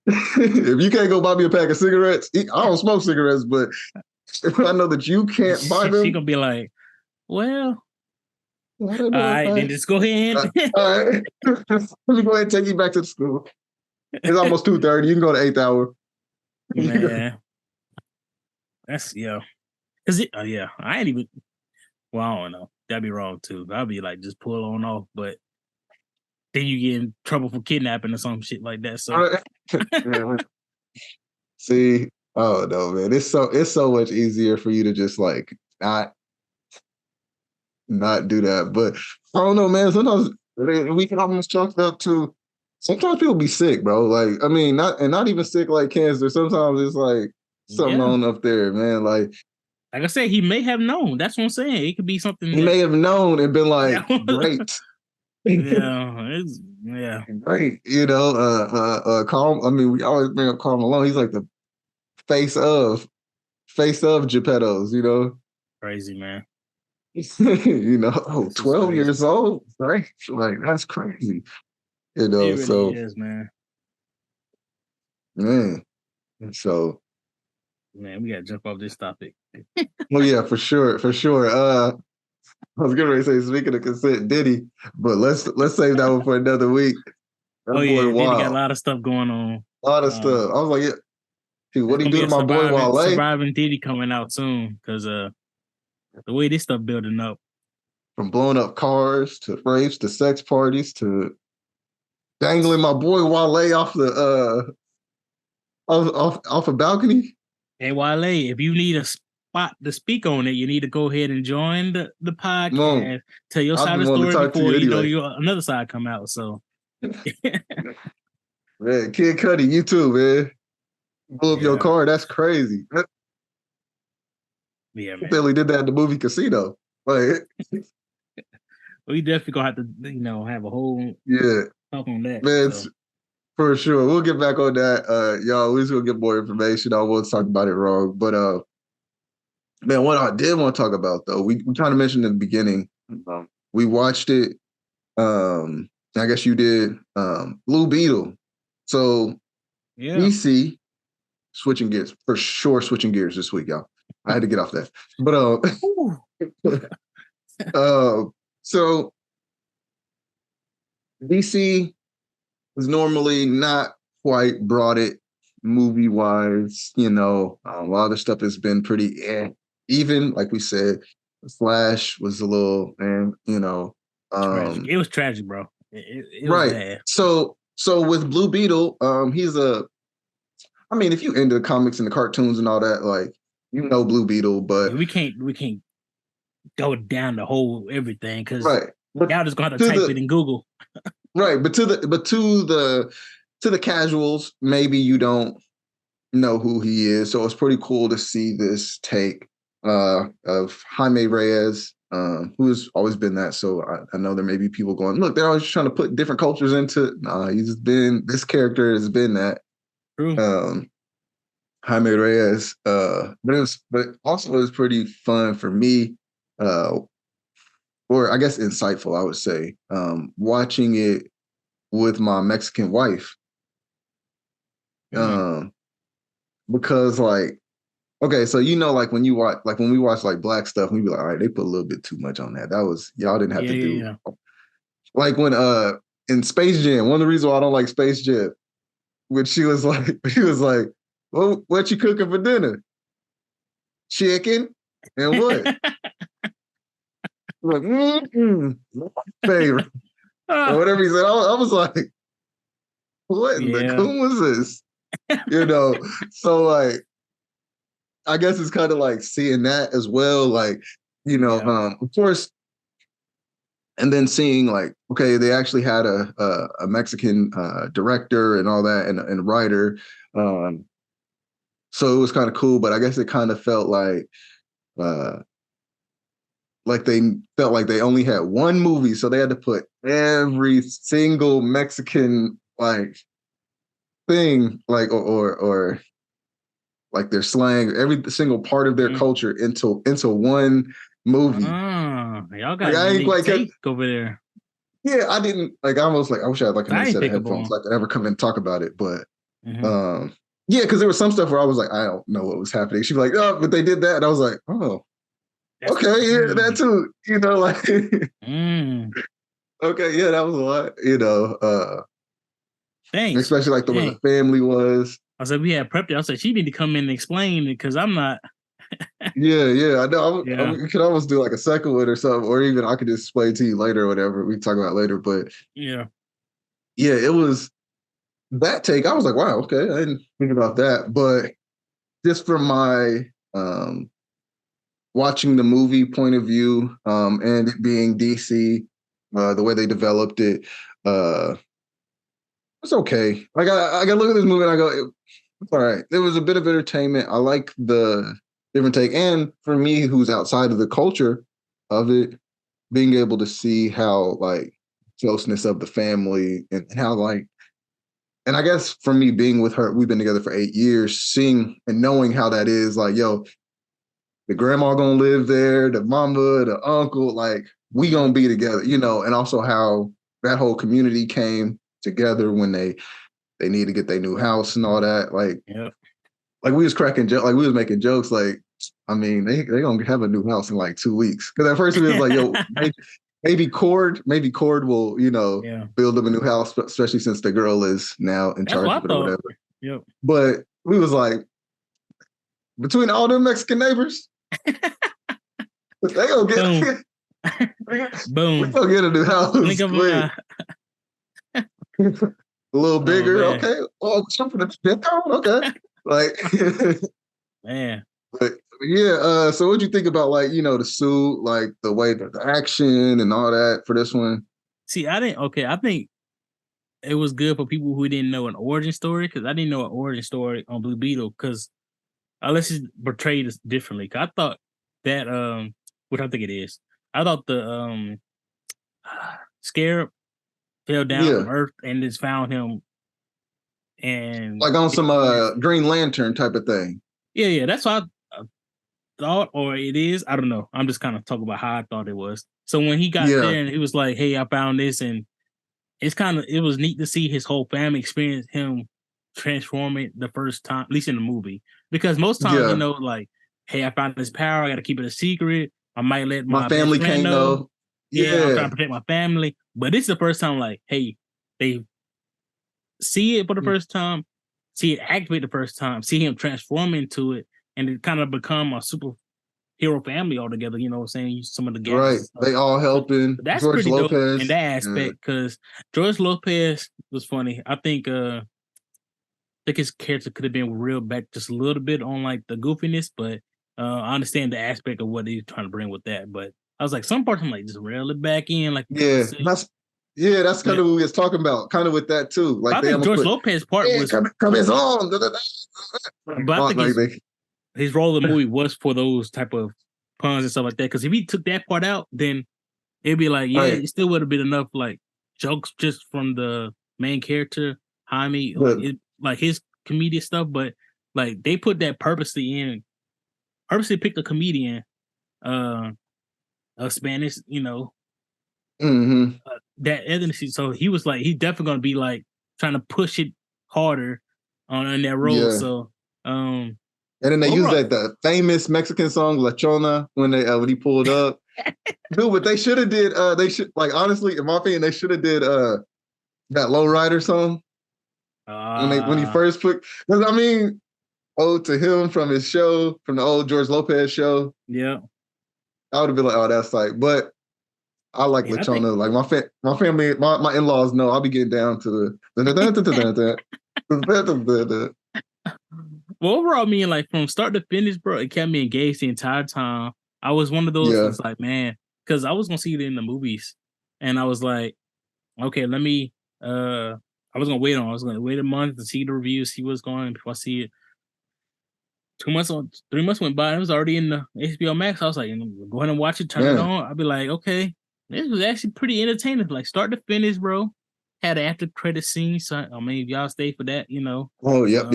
If you can't go buy me a pack of cigarettes, I don't smoke cigarettes, but if I know that you can't buy them, she gonna be like, well, all right, then just go ahead. All right. Let me go ahead and take you back to the school. It's almost 2:30. You can go to 8th hour. Man. That's, Cause I ain't even, well, I don't know. That'd be wrong too. I'd be like, just pull on off, but then you get in trouble for kidnapping or some shit like that. So see, oh no, man. It's so much easier for you to just like not do that. But I don't know, man. Sometimes we can almost chalk it up to sometimes people be sick, bro. Like, I mean, not even sick like cancer. Sometimes it's like something on up there, man. Like I said, he may have known. That's what I'm saying. It could be something. He may have known and been like, great. Yeah. Great. Carl, I mean, we always bring up Karl Malone. He's like the face of Geppettos, Crazy, man. 12 years old. Right? Like, that's crazy. It really is, man. Man. So man, we gotta jump off this topic. Well, yeah, for sure. I was getting ready to say, speaking of consent, Diddy, but let's save that one for another week. Diddy got a lot of stuff going on. A lot of stuff. I was like, what do you do to my boy Wale? Surviving Diddy coming out soon because the way this stuff building up. From blowing up cars to rapes to sex parties to dangling my boy Wale off the off a balcony. Hey Wale, if you need a spot to speak on it, you need to go ahead and join the podcast. Tell your side of the story before another side come out. So man, Kid Cudi, you too, man. Blow up your car. That's crazy. Yeah, man. Billy did that in the movie Casino. Like, we definitely gonna have to, have a whole talk on that. Man, for sure. We'll get back on that. Y'all, we're just gonna get more information. I won't talk about it wrong. But man, what I did want to talk about though, we kind of mentioned in the beginning. We watched it. I guess you did. Blue Beetle. So DC switching gears for sure. Switching gears this week, y'all. I had to get off that. But so DC is normally not quite brought it movie wise. A lot of the stuff has been pretty even, like we said. Flash was a little, tragic. It was tragic, bro. It was right. bad. So with Blue Beetle, he's if you into the comics and the cartoons and all that, like Blue Beetle, but we can't go down the whole everything because right. y'all just gonna have to type it in Google. Right, but to the casuals, maybe you don't know who he is. So it's pretty cool to see this take of Jaime Reyes, who's always been that. So I know there may be people going, look, they're always trying to put different cultures into. This character has been that. True. Jaime Reyes, but also it was pretty fun for me, or I guess insightful, I would say, watching it with my Mexican wife. Because okay, so like when we watch like black stuff, we be like, all right, they put a little bit too much on that. That was y'all didn't have to do. Yeah. Like when in Space Jam, one of the reasons why I don't like Space Jam, when she was like, well, what you cooking for dinner? Chicken and what? Like, favorite. Or whatever he said. I was like, what in the coon was this? So like, I guess it's kind of like seeing that as well. Like, of course, and then seeing like, okay, they actually had a Mexican director and all that and writer. So it was kind of cool, but I guess it kind of felt like they felt like they only had one movie, so they had to put every single Mexican thing or like their slang, every single part of their culture into one movie. Y'all got a take over there. Yeah, I didn't I almost I wish I had like a set of headphones so I could ever come and talk about it, but yeah, because there was some stuff where I was like, I don't know what was happening. She'd be like, oh, but they did that, and I was like, oh. That's okay, yeah, that too. Okay, yeah, that was a lot, Thanks. Especially like the way the family was. I said we had prepped it. I said she need to come in and explain it because I'm not. Yeah, I know. We could almost do like a second one or something, or even I could just explain to you later or whatever. We can talk about it later, but yeah, it was that take. I was like, wow, okay, I didn't think about that, but just from my watching the movie point of view, and it being DC, the way they developed it, it's okay. Like I look at this movie and I go, it's all right. There was a bit of entertainment. I like the different take, and for me, who's outside of the culture of it, being able to see how closeness of the family and how and I guess for me being with her, we've been together for 8 years, seeing and knowing how that is, yo, the grandma gonna live there, the mama, the uncle, we gonna be together, and also how that whole community came together when they need to get their new house and all that. We was cracking jokes, we was making jokes, they gonna have a new house in 2 weeks. Because at first we was like, yo, maybe Cord will, build them a new house, especially since the girl is now in charge of it or whatever. Yep. But we was like, between all them Mexican neighbors, they gonna get boom. We gonna get a new house. A little bigger, okay. Oh, something to pick on, okay. Man. But yeah, so what'd you think about the suit, the way the action and all that for this one? See, I think it was good for people who didn't know an origin story, because I didn't know an origin story on Blue Beetle, because unless it's portrayed differently. I thought that which I think it is. I thought the Scarab fell down from Earth and just found him, and on some Green Lantern type of thing. Yeah, that's what I thought, or it is. I don't know. I'm just kind of talking about how I thought it was. So when he got there and he was like, "Hey, I found this," and it was neat to see his whole family experience him transforming the first time, at least in the movie, because most times hey, I found this power. I got to keep it a secret. I might let my family can't know. I'm trying to protect my family. But this is the first time, like, hey, they see it for the first time, see it activate the first time, see him transform into it, and it kind of become a superhero family altogether. You know what I'm saying? Some of the gadgets. Right. They all helping. So that's George pretty Lopez. dope in that aspect, because George Lopez was funny. I think his character could have been reeled back just a little bit on like the goofiness, but I understand the aspect of what he's trying to bring with that. But I was like, some parts I'm like, just reel it back in, like that's kind of what we was talking about, kind of with that too. Like I think George Lopez part was come his on. But I think his role in the movie was for those type of puns and stuff like that. Because if he took that part out, then it'd be like, it still would have been enough like jokes just from the main character, Jaime, like his comedic stuff. But like they put that purposely picked a comedian, a Spanish, that ethnicity. So he was like, he's definitely gonna be like trying to push it harder on that role. Yeah. So and then they used the famous Mexican song La Chona when he pulled up. Dude, but they should have did honestly, in my opinion, they should have did that Lowrider song. When he first put, because I mean, ode to him from his show, from the old George Lopez show. Yeah. I would have been like, oh, that's like, but I like La Chona. Like my family, my in-laws know I'll be getting down to the Well, overall, I mean, like from start to finish, bro, it kept me engaged the entire time. I was one of those that's like, man, because I was gonna see it in the movies, and I was like, okay, let me. I was gonna wait a month to see the reviews, see what's going on before I see it. 3 months went by, and it was already in the HBO Max. I was like, go ahead and watch it, turn it on. I'd be like, okay, this was actually pretty entertaining, like start to finish, bro. Had an after credit scene, so I mean, if y'all stay for that, Oh, yep.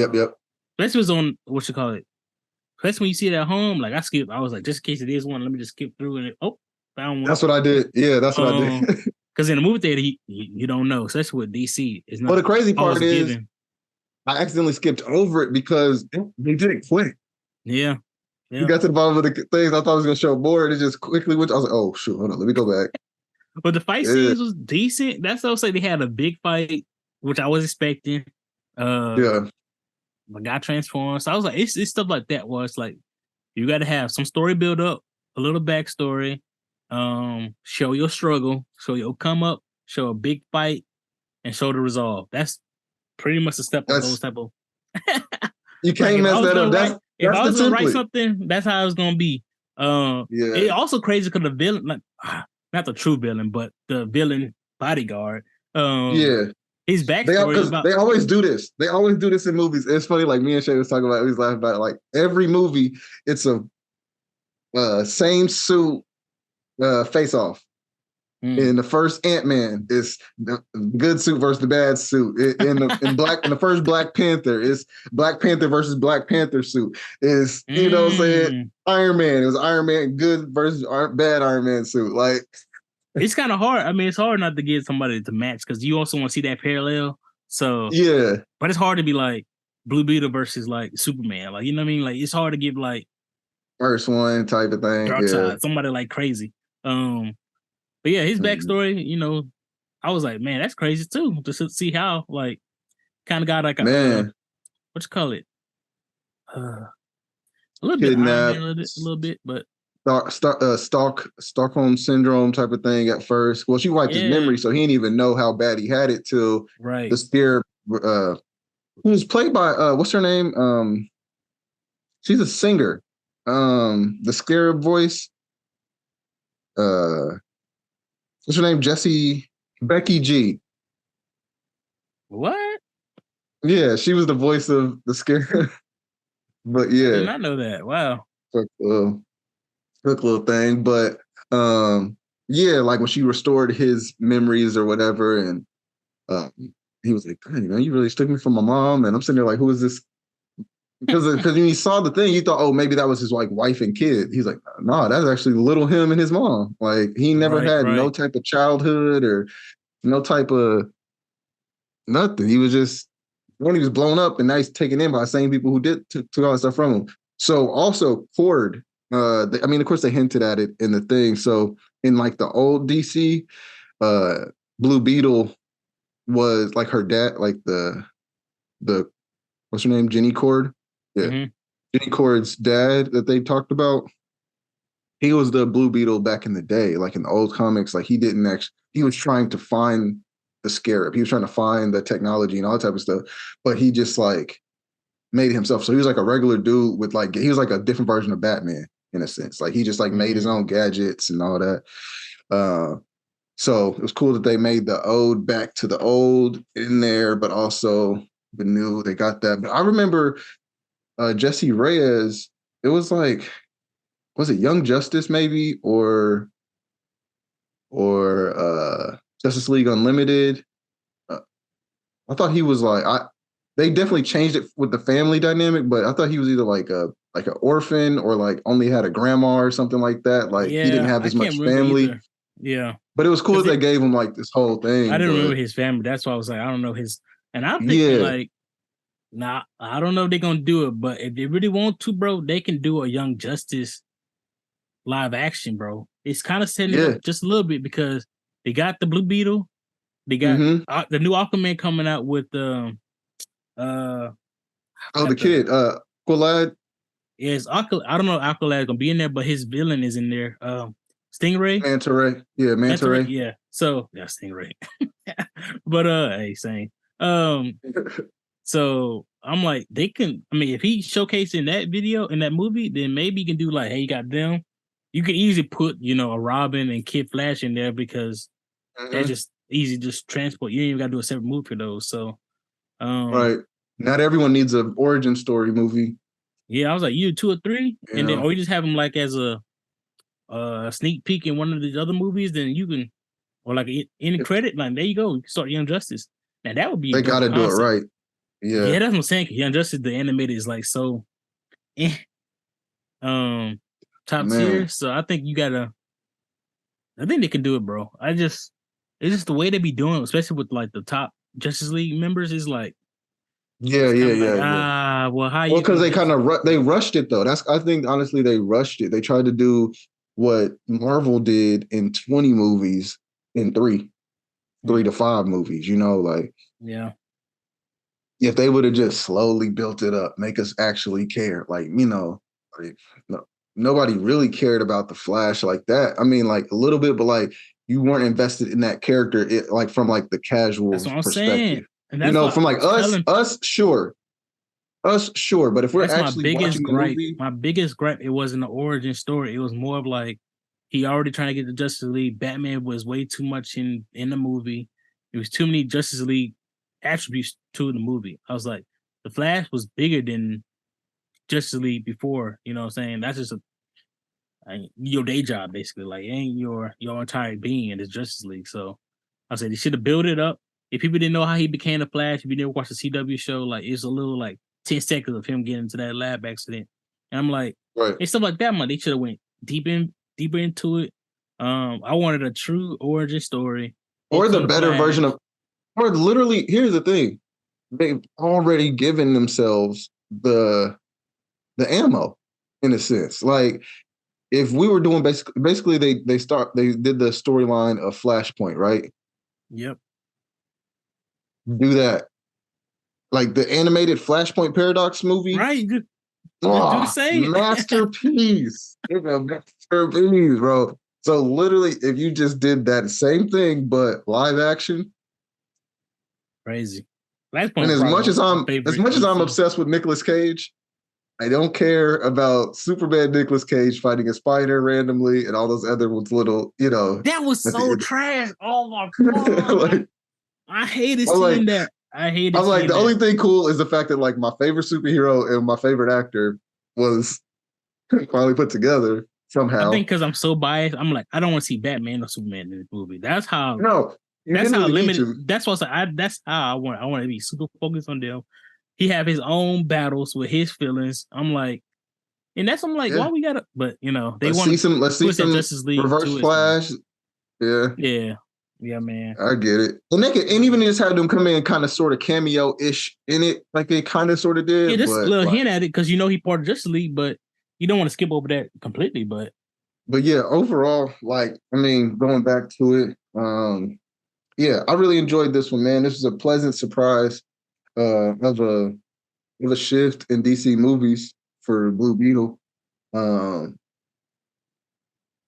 This was on That's when you see it at home. Like I skipped. I was like, just in case it is one, let me just skip through and found one. That's what I did. Yeah, that's what I did. Because in the movie theater, you don't know. So that's what DC is not. Well, the crazy part is, I accidentally skipped over it because they did it quick. Yeah. You got to the bottom of the things. I thought I was going to show more, and it just quickly went. I was like, oh shoot, hold on, let me go back. But the fight scenes was decent. That's also they had a big fight, which I was expecting. My guy transformed. So I was like, it's stuff like that where it's like you got to have some story build up, a little backstory, show your struggle, show your come up, show a big fight, and show the resolve. That's pretty much the step of those type of. You can't mess that up. If I was gonna write something, that's how it's gonna be. It also crazy because the villain, like not the true villain, but the villain bodyguard. His backstory. They always do this. They always do this in movies. It's funny, like me and Shay was talking about. We was laughing about it. Like every movie, it's a same suit face off. In the first Ant-Man, it's the good suit versus the bad suit. In the first Black Panther, it's Black Panther versus Black Panther suit. Is what I'm saying? Iron Man. It was Iron Man good versus bad Iron Man suit. Like it's kind of hard. I mean, it's hard not to get somebody to match because you also want to see that parallel. So but it's hard to be like Blue Beetle versus like Superman. Like you know what I mean? Like it's hard to give like first one type of thing. Dark side, somebody like crazy. But yeah, his backstory, I was like, man, that's crazy too. Just to see how, like, kind of got like a what you call it? A little bit, a little bit, but Stockholm syndrome type of thing at first. Well, she wiped his memory, so he didn't even know how bad he had it till the scare. Who was played by what's her name? She's a singer. The scarab voice. What's her name? Becky G. What? Yeah, she was the voice of the scare. But yeah, I did not know that. Wow. Quick little thing, but like when she restored his memories or whatever, and he was like, you really took me from my mom," and I'm sitting there like, who is this? Because when he saw the thing, he thought, oh, maybe that was his like wife and kid. He's like, no, that's actually little him and his mom. Like he never had no type of childhood or no type of nothing. He was just when he was blown up, and now he's taken in by the same people who took all that stuff from him. So also Cord, of course they hinted at it in the thing. So in like the old DC, Blue Beetle was like her dad, like the what's her name, Jenny Cord, yeah, Jenny Cord's dad that they talked about. He was the Blue Beetle back in the day, like in the old comics. Like he didn't actually, he was trying to find the scarab. He was trying to find the technology and all that type of stuff, but he just like made it himself. So he was like a regular dude with like, he was like a different version of Batman in a sense. Like he just like made his own gadgets and all that. So it was cool that they made the ode back to the old in there, but also the new, they got that. But I remember Jesse Reyes, it was like, was it Young Justice maybe or Justice League Unlimited? I thought he was like, they definitely changed it with the family dynamic, but I thought he was either like an orphan or like only had a grandma or something like that. Like he didn't have as much family. Either. Yeah. But it was cool that they gave him like this whole thing. I didn't remember his family. That's why I was like, I don't know his. And I'm thinking like, nah, I don't know if they're gonna do it, but if they really want to, bro, they can do a Young Justice live action, bro. It's kind of setting it up just a little bit because they got the Blue Beetle, they got the new Aquaman coming out with the kid, Aqualad. Yes, I don't know if Aqualad gonna be in there, but his villain is in there. Stingray, Manta Ray. Yeah, so yeah, Stingray. But hey, same. So I'm like, they can. I mean, if he showcased in that video in that movie, then maybe you can do like, hey, you got them. You can easily put, a Robin and Kid Flash in there because that's just easy, just transport. You ain't even got to do a separate movie for those. So, right. Not everyone needs an origin story movie. Yeah, I was like, you do 2 or 3, and then or you just have them like as a sneak peek in one of the other movies. Then you can, or like in the credit, like there you go, you can start Young Justice. Now that would be. They got to do it right. Yeah, that's what I'm saying. Young Justice, the animated is like so, top tier. So I think you gotta. I think they can do it, bro. It's just the way they be doing it, especially with like the top Justice League members, is like. Yeah. Well, how you? Well, because they kind of they rushed it though. I think honestly they rushed it. They tried to do what Marvel did in 20 movies in 3 to 5 movies. Like if they would have just slowly built it up, make us actually care. Like nobody really cared about the Flash like that. I mean, like a little bit, but like you weren't invested in that character. Like from like the casual perspective. Saying. And from like us, sure. But if we're actually watching the movie, my biggest gripe, it wasn't the origin story. It was more of like he already trying to get the Justice League. Batman was way too much in the movie. There was too many Justice League attributes to the movie. I was like, the Flash was bigger than Justice League before. You know what I'm saying? That's just your day job, basically. Like, it ain't your entire being in the Justice League. So I said they should have built it up. If people didn't know how he became the Flash, if you didn't watch the CW show, like it's a little like 10 seconds of him getting into that lab accident. And I'm like, and stuff like that, man, they should have went deeper into it. I wanted a true origin story. Or the better version of, or literally, here's the thing. They've already given themselves the ammo in a sense. Like if we were doing basically they did the storyline of Flashpoint, right? Yep. Do that. Like the animated Flashpoint Paradox movie. Right. Do the same. Masterpiece. It's a masterpiece, bro. So literally, if you just did that same thing, but live action. Crazy. And as much as I'm obsessed with Nicolas Cage, I don't care about Superman Nicolas Cage fighting a spider randomly and all those other ones little, That was so trash. Oh my God. I hated seeing that. The only thing cool is the fact that like my favorite superhero and my favorite actor was finally put together somehow. I think because I'm so biased, I'm like, I don't want to see Batman or Superman in this movie. That's how. No, that's how limited. That's what that's how I want. I want to be super focused on them. He have his own battles with his feelings. I'm like, why we gotta? But they want to see some Justice League Reverse Flash. Yeah, man. I get it. And even just have them come in kind of sort of cameo-ish in it, like they kind of sort of did. Yeah, just a little hint at it because he part of Justice League, but you don't want to skip over that completely. But but yeah, overall, like, I mean, going back to it, yeah, I really enjoyed this one, man. This was a pleasant surprise of a shift in DC movies for Blue Beetle. Um,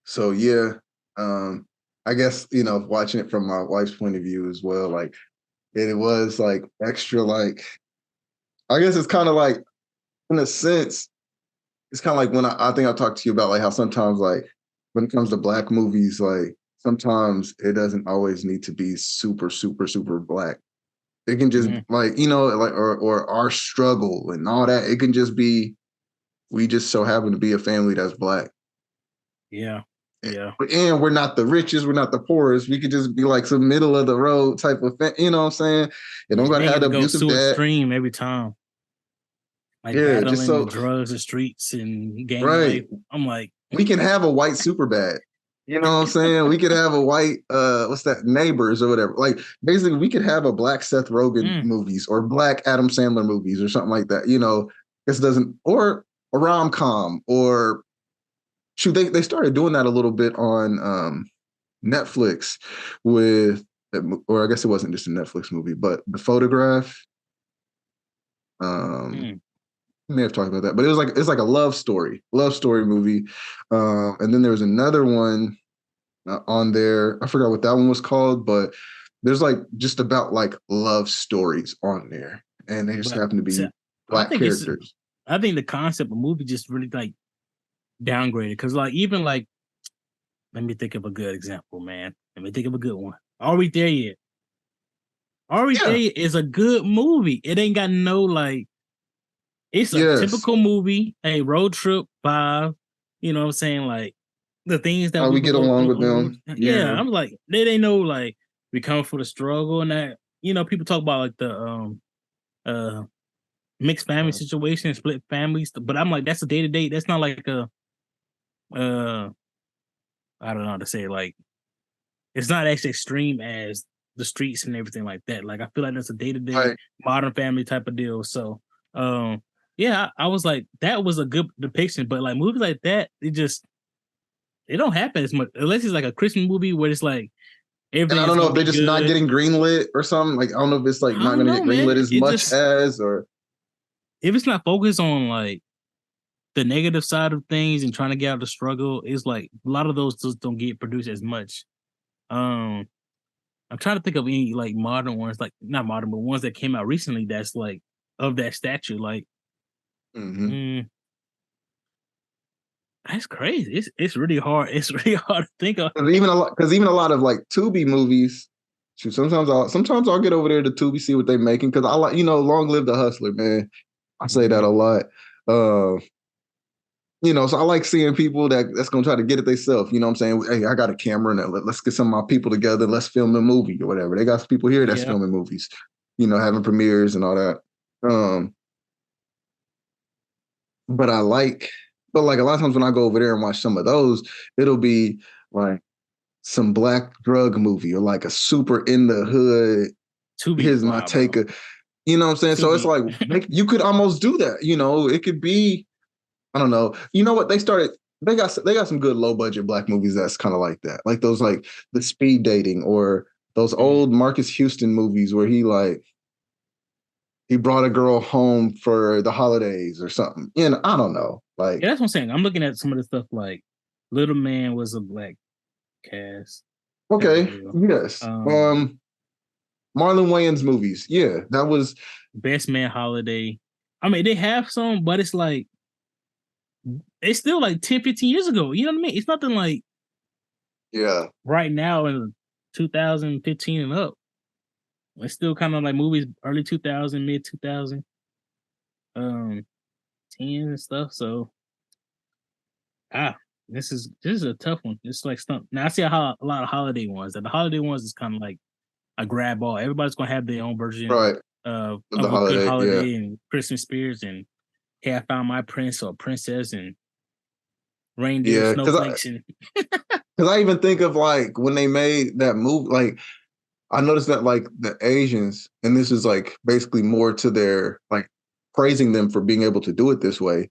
so yeah, I guess watching it from my wife's point of view as well, like it was like extra, like I guess it's kind of like in a sense, it's kind of like when I think I talked to you about like how sometimes like when it comes to black movies, like sometimes it doesn't always need to be super, super, super black. It can just like, like or our struggle and all that. It can just be we just so happen to be a family that's black. Yeah. Yeah. And we're not the richest, we're not the poorest. We could just be like some middle of the road type of thing. You know what I'm saying? It don't gotta They have got the to go abusive too dad. extreme every time. Like Yeah, just battling the so drugs, the streets, and gang right. life. I'm like, We can have a white super bad. You know what I'm saying? We could have a white what's that, Neighbors or whatever. Like basically we could have a black Seth Rogen movies or black Adam Sandler movies or something like that. This doesn't, or a rom-com, or shoot, they started doing that a little bit on Netflix with, or I guess it wasn't just a Netflix movie, but The Photograph. We may have talked about that, but it's like a love story movie. And then there was another one on there. I forgot what that one was called, but there's like just about like love stories on there, and they just happen to be black characters. I think the concept of movie just really like downgraded, because like even like, let me think of a good example, man. Let me think of a good one. Are We There Yet? Are We There Yet is a good movie. It ain't got no like. It's a typical movie, a road trip vibe. You know what I'm saying? Like the things that we get along with them. Yeah, I'm like, they know like we come for the struggle and that. People talk about like the mixed family situation, split families, but I'm like, that's a day to day. That's not like a I don't know how to say it, like it's not as extreme as the streets and everything like that. Like I feel like that's a day to day modern family type of deal. So yeah, I was like, that was a good depiction, but like movies like that, it don't happen as much unless it's like a Christmas movie where it's like everything. And I don't know if they're just not getting greenlit or something. Like I don't know if it's like not going to get greenlit as much as, or if it's not focused on like the negative side of things and trying to get out of the struggle, it's like a lot of those just don't get produced as much. I'm trying to think of any like modern ones, like not modern, but ones that came out recently that's like of that stature, like. That's crazy. It's really hard. It's really hard to think of. Even a lot of like Tubi movies. Sometimes I'll get over there to Tubi, see what they're making, because I like, long live the hustler, man. I say that a lot. So I like seeing people that's gonna try to get it themselves. You know what I'm saying? Hey, I got a camera, and let's get some of my people together. Let's film a movie or whatever. They got some people here that's filming movies, having premieres and all that. But like a lot of times when I go over there and watch some of those, it'll be like some black drug movie or like a super in the hood. Here's my take. You know what I'm saying? So it's like you could almost do that. It could be, I don't know. You know what? They got some good low budget black movies that's kind of like that. Like those, like the Speed Dating, or those old Marcus Houston movies where he brought a girl home for the holidays or something. I don't know. Like, yeah, that's what I'm saying. I'm looking at some of the stuff like Little Man was a black cast. Okay. Yes. Marlon Wayans movies. Yeah, that was Best Man Holiday. I mean, they have some, but it's like it's still like 10, 15 years ago. You know what I mean? It's nothing like right now in 2015 and up. It's still kind of like movies early 2000, mid 2000, 10 and stuff. So, this is a tough one. It's like stuff. Now I see a lot of holiday ones. And the holiday ones is kind of like a grab all. Everybody's gonna have their own version of the a good holiday and Christmas spirits and Hey, I Found My Prince or Princess and reindeer snowflakes. Because I even think of like when they made that movie, like I noticed that like the Asians, and this is like basically more to their like praising them for being able to do it this way.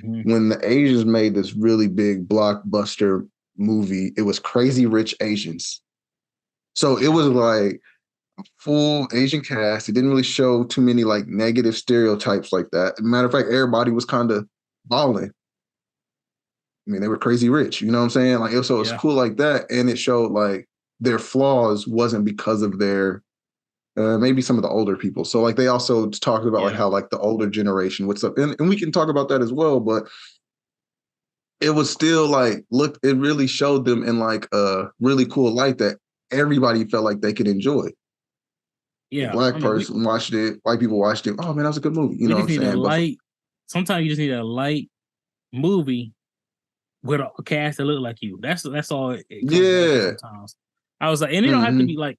when the Asians made this really big blockbuster movie, it was Crazy Rich Asians. So it was like a full Asian cast. It didn't really show too many like negative stereotypes like that. Matter of fact, everybody was kind of balling. I mean, they were crazy rich, you know what I'm saying? Like, so it was cool like that. And it showed like their flaws wasn't because of their, maybe some of the older people. So like they also talked about like how like the older generation, what's up. And we can talk about that as well, but it was still like, look, it really showed them in like a really cool light that everybody felt like they could enjoy. Yeah. A black person watched it, white people watched it. Oh man, that was a good movie. You know what I'm saying? Sometimes you just need a light movie with a cast that look like you. That's all it comes down to sometimes. I was like, and it don't have to be like,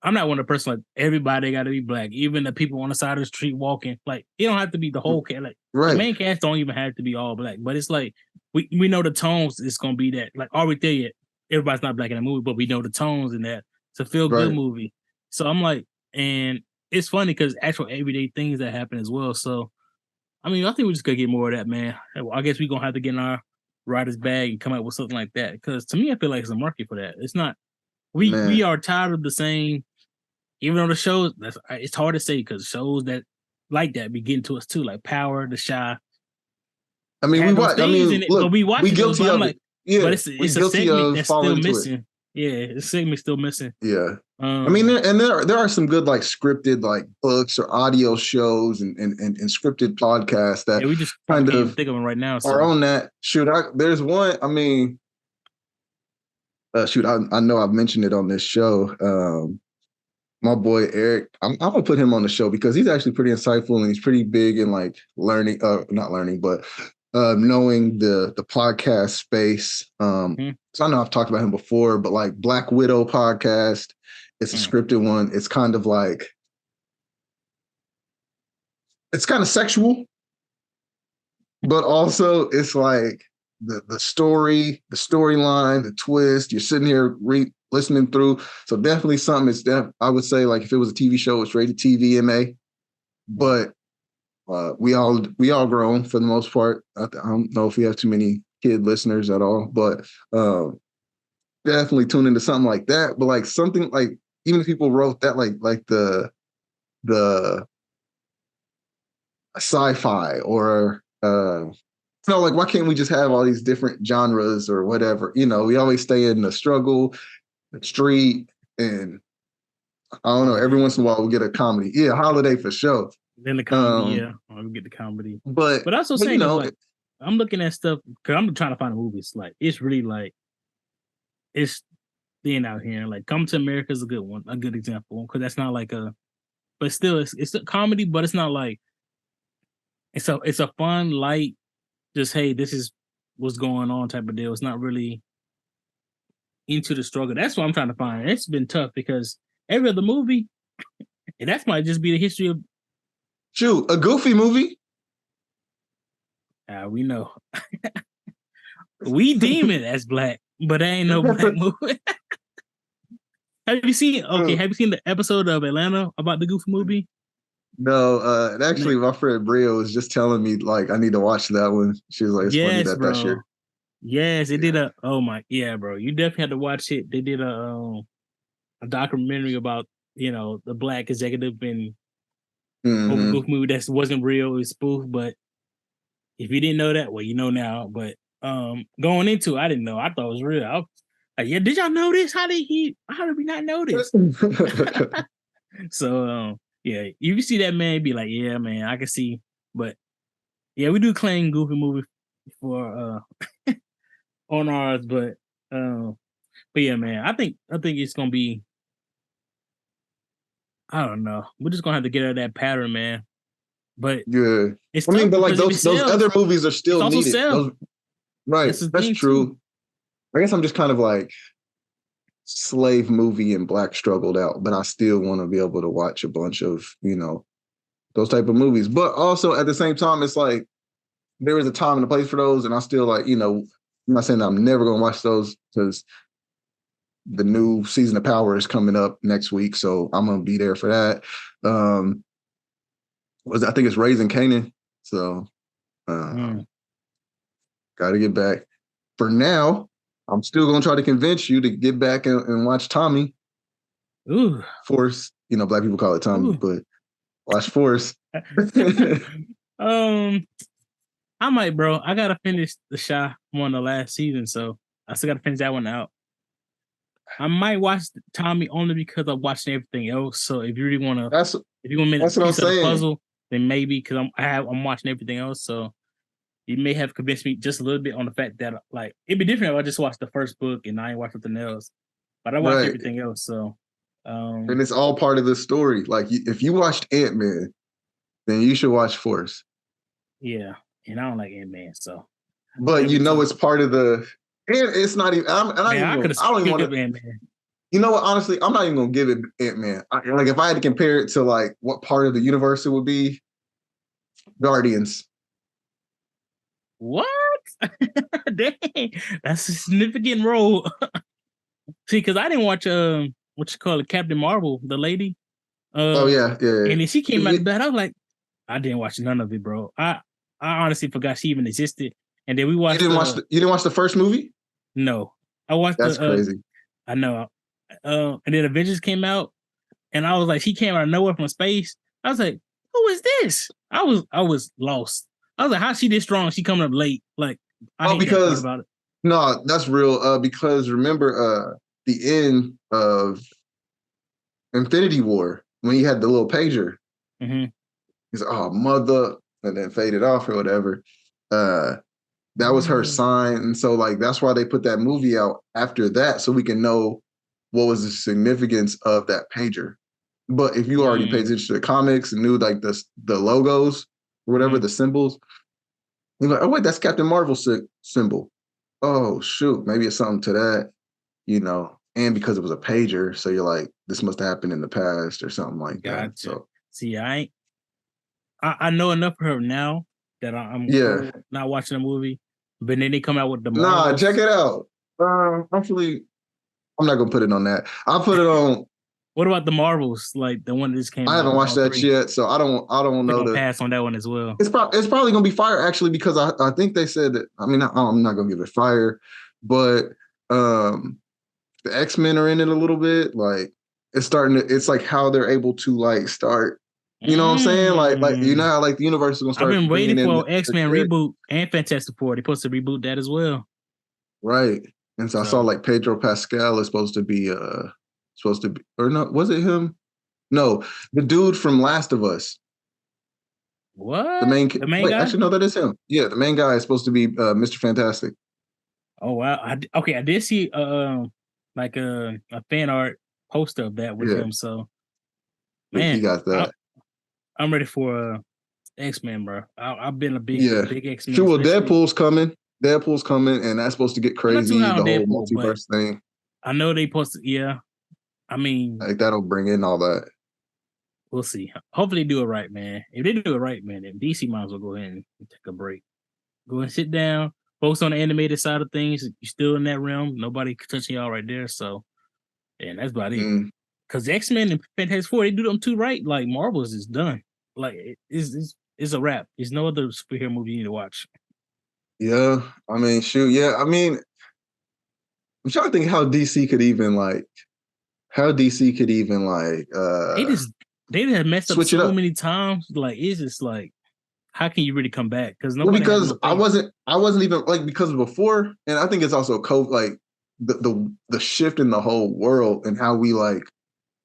I'm not one of the person like everybody got to be black. Even the people on the side of the street walking, like it don't have to be the whole cast. Like the main cast don't even have to be all black. But it's like we know the tones. It's gonna be that. Like already there yet, everybody's not black in the movie, but we know the tones in that. It's a feel good movie. So I'm like, and it's funny because actual everyday things that happen as well. So I mean, I think we just gotta get more of that, man. I guess we're gonna have to get in our writer's bag and come up with something like that. Because to me, I feel like it's a market for that. It's not. We are tired of the same. Even on the shows, it's hard to say because shows that like that be getting to us too, like Power, The Chi. I mean, we watch. I mean, look, we watch. We guilty of it. Yeah, but it's a segment that's still missing. Yeah, the segment's still missing. Yeah. I mean, there are some good like scripted like books or audio shows and scripted podcasts that we just kind of think of them right now. Are on that. Shoot, there's one. I mean, I know I've mentioned it on this show. My boy Eric, I'm gonna put him on the show because he's actually pretty insightful and he's pretty big in like learning, not learning, but knowing the podcast space. So I know I've talked about him before, but like Black Widow podcast, it's a scripted one. It's kind of like, it's kind of sexual, but also it's like the storyline, the twist. You're sitting here listening through. So definitely something. I would say like if it was a TV show, it's rated TV MA. But we all grown for the most part. I don't know if we have too many kid listeners at all, but definitely tune into something like that. But like something like even if people wrote that like the sci-fi or like why can't we just have all these different genres or whatever? You know, we always stay in the struggle, the street, and I don't know. Every once in a while we get a comedy. Yeah, holiday for sure. Then the comedy, we get the comedy. But also saying, you know, like, I'm looking at stuff because I'm trying to find a movie. It's like it's really like it's being out here. Like Come to America is a good one, a good example because that's not like but still it's a comedy, but it's not like it's a fun, light, just hey, this is what's going on type of deal. It's not really into the struggle. That's what I'm trying to find. It's been tough because every other movie, and that might just be the history of. Shoot, a Goofy movie. We know. We deem it as black, but there ain't no black movie. Have you seen the episode of Atlanta about the Goofy movie? No, actually, my friend Bria was just telling me like I need to watch that one. She was like, "It's funny that shit." Yes, it did bro. You definitely had to watch it. They did a documentary about the black executive in over Goofy movie that wasn't real, it was spoof. But if you didn't know that, well, you know now. But going into it, I didn't know. I thought it was real. I was like, yeah, did y'all know this? How did we not know this? So yeah, you see that man be like, yeah, man, I can see. But yeah, we do claim Goofy movie for on ours, but yeah, man, I think it's gonna be. I don't know. We're just gonna have to get out of that pattern, man. But yeah, it's but like those other movies are still needed. Right, that's true. Too. I guess I'm just kind of like slave movie and black struggled out, but I still want to be able to watch a bunch of those type of movies. But also at the same time, it's like there is a time and a place for those, and I still like I'm not saying that I'm never gonna watch those because the new season of Power is coming up next week, so I'm gonna be there for that. I think it's Raising Kanan, so Got to get back. For now, I'm still gonna try to convince you to get back and watch Tommy. Ooh. Force. Black people call it Tommy, but watch Force. I might, bro. I gotta finish the Shy one the last season, so I still gotta finish that one out. I might watch Tommy only because I'm watching everything else. So if you really want to, if you want me to piece of the puzzle, then maybe because I'm watching everything else. So you may have convinced me just a little bit on the fact that like it'd be different if I just watched the first book and I ain't watched something else. But I watched everything else, so and it's all part of the story. Like if you watched Ant-Man, then you should watch Force. Yeah, and I don't like Ant-Man, so. But it's part of the. And it's not even. I don't even want to. Ant-Man. You know what? Honestly, I'm not even gonna give it Ant-Man. Like if I had to compare it to like what part of the universe it would be, Guardians. What? Dang, that's a significant role. See, because I didn't watch what you call it, Captain Marvel, the lady. Yeah. And then she came out of bed. I was like, I didn't watch none of it, bro. I honestly forgot she even existed. And then we watched. You didn't watch the first movie? No, I watched. That's crazy. I know. And then Avengers came out, and I was like, she came out of nowhere from space. I was like, who is this? I was lost. I was like, how's she this strong? She coming up late. Like, because about it. No, that's real. Because remember, the end of Infinity War when he had the little pager. Mm-hmm. He's like, oh mother, and then faded off or whatever. That was her sign. And so like that's why they put that movie out after that, so we can know what was the significance of that pager. But if you already paid attention to the comics and knew like the logos or whatever, the symbols, you're like, oh wait, that's Captain Marvel's symbol. Oh shoot, maybe it's something to that, and because it was a pager, so you're like, this must have happened in the past or something like that. So see, I know enough of her now that I'm not watching the movie. But then they come out with the Marvels. Nah, check it out. Actually, I'm not gonna put it on that. I'll put it on. What about the Marvels? Like the one that just came out? I haven't watched that yet, so I don't know. Gonna pass on that one as well. It's probably gonna be fire actually, because I think they said that. I mean, I'm not gonna give it fire, but the X-Men are in it a little bit. Like it's like how they're able to like start. You know what I'm saying? Like how like the universe is gonna start. I've been waiting for X-Men reboot and Fantastic Four. They're supposed to reboot that as well. Right. And so I saw like Pedro Pascal is supposed to be or no, was it him? No, the dude from Last of Us. What? The main guy? Actually, no, that is him. Yeah, the main guy is supposed to be Mr. Fantastic. Oh wow. I did see like a fan art poster of that with him. So man, he got that. I'm ready for X-Men, bro. I've been a big X-Men. Sure, well, Deadpool's coming, and that's supposed to get crazy. The whole multiverse thing. I know they posted. Yeah, I mean, like that'll bring in all that. We'll see. Hopefully, they do it right, man. If they do it right, man, then DC might as well go ahead and take a break. Go and sit down, focus on the animated side of things. You're still in that realm. Nobody touching y'all right there. So, and that's about it. Because X-Men and Fantastic Four, they do them too right. Like Marvel's is done. Like it's a wrap. There's no other superhero movie you need to watch. Yeah, I mean, shoot, yeah. I mean, I'm trying to think how DC could even they just messed up so many times. Like it's just like, how can you really come back? Because I wasn't even like, because before, and I think it's also COVID, like the shift in the whole world and how we like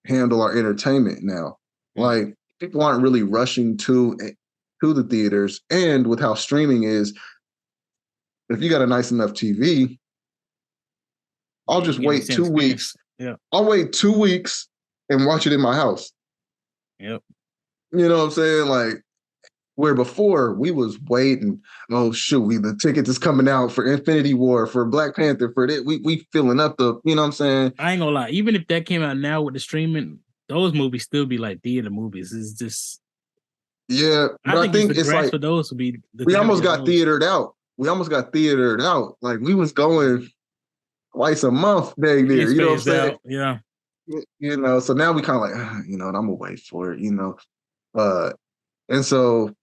handle our entertainment now. Like people aren't really rushing to the theaters, and with how streaming is, if you got a nice enough TV, I'll just wait 2 weeks. Yeah, I'll wait 2 weeks and watch it in my house. Yep. You know what I'm saying? Like, where before we was waiting, oh shoot, the tickets is coming out for Infinity War, for Black Panther, for that. We filling up the, you know what I'm saying? I ain't gonna lie, even if that came out now with the streaming, those movies still be like theater movies. It's just I think it's like for those would be we almost got theatered out. Like we was going twice a month dang near, you know what I'm saying? Yeah. You know, so now we kind of like, you know, and I'm gonna wait for it, you know. And so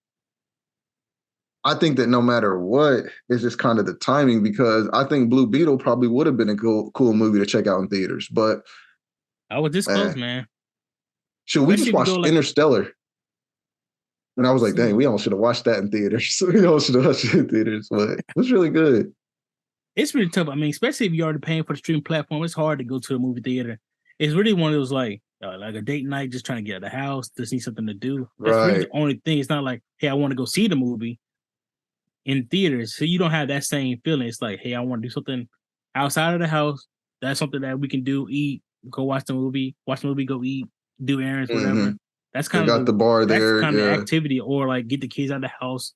I think that no matter what, it's just kind of the timing because I think Blue Beetle probably would have been a cool movie to check out in theaters. But I was this close, man. should we Especially just if you watch go, like- Interstellar? And I was like, dang, we almost should have watched that in theaters. We almost should have watched it in theaters, but it was really good. It's really tough. I mean, especially if you're already paying for the streaming platform, it's hard to go to a movie theater. It's really one of those like a date night, just trying to get out of the house, just need something to do. That's really the only thing. It's not like, hey, I want to go see the movie in theaters. So you don't have that same feeling. It's like, hey, I want to do something outside of the house. That's something that we can do, eat, go watch the movie, go eat, do errands, whatever. Mm-hmm. That's kind They of got the bar there. That's kind of activity, or like get the kids out of the house.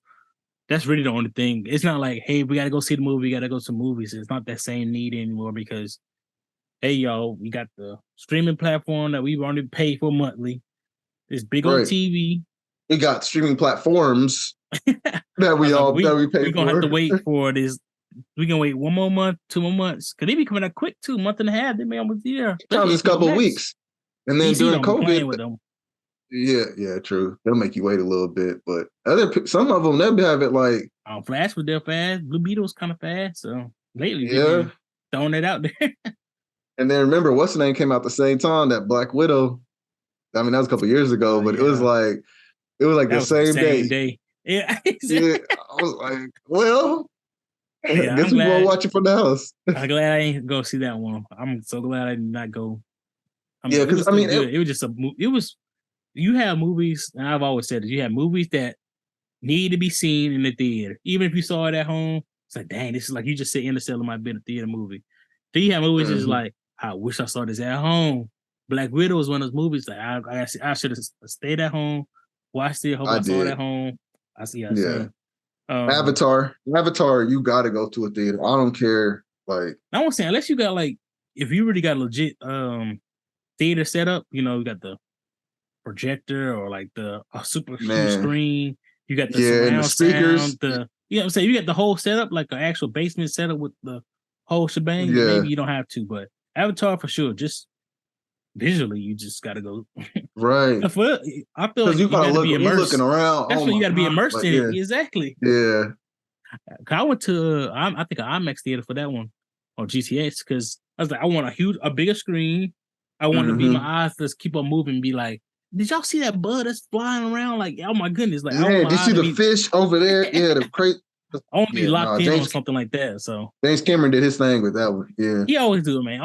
That's really the only thing. It's not like, hey, we got to go see the movie. We got to go to movies. It's not that same need anymore because, hey, y'all, we got the streaming platform that we've already paid for monthly. This big old TV. We got streaming platforms that we pay for. We're going to have to wait for this. We can wait 1 more month, 2 more months. Because they be coming out quick, too. Month and a half. They may almost there. Just a couple of weeks. And then during COVID. With them. Yeah, true. They'll make you wait a little bit, but some of them they'll have it like. Flash was there fast. Blue Beetle was kind of fast. So lately, they've been throwing it out there. And then remember, what's the name came out the same time? That Black Widow. I mean, that was a couple years ago, but it was like the same day. Yeah, yeah. I was like, well, I guess we will watch it from the house. I'm glad I ain't go see that one. I'm so glad I did not go. Because it was just it was. You have movies, and I've always said that you have movies that need to be seen in the theater. Even if you saw it at home, it's like, dang, this is like you just said Interstellar might be a theater movie. Then you have movies that's like, I wish I saw this at home. Black Widow was one of those movies that I should have stayed at home, watched it, hope I saw it at home. I see. Avatar, you got to go to a theater. I don't care. Like, I was saying, unless you got like, if you really got a legit theater set up, you know, you got the projector or like a super huge screen. You got the surround the speakers. Sound, you know what I'm saying? You got the whole setup, like an actual basement setup with the whole shebang. Yeah. Maybe you don't have to, but Avatar for sure. Just visually, you just got to go. Right. I feel like you gotta be immersed. You're looking around. That's when you got to be immersed in it. Exactly. Yeah. I went to I think an IMAX theater for that one or GTX because I was like, I want a bigger screen. I want to be my eyes just keep on moving. And be like, did y'all see that bud that's flying around? Like, oh my goodness! Like, did you see the fish over there? Yeah, the crate. I want to be locked in on something like that. So James Cameron did his thing with that one. Yeah, he always do it, man.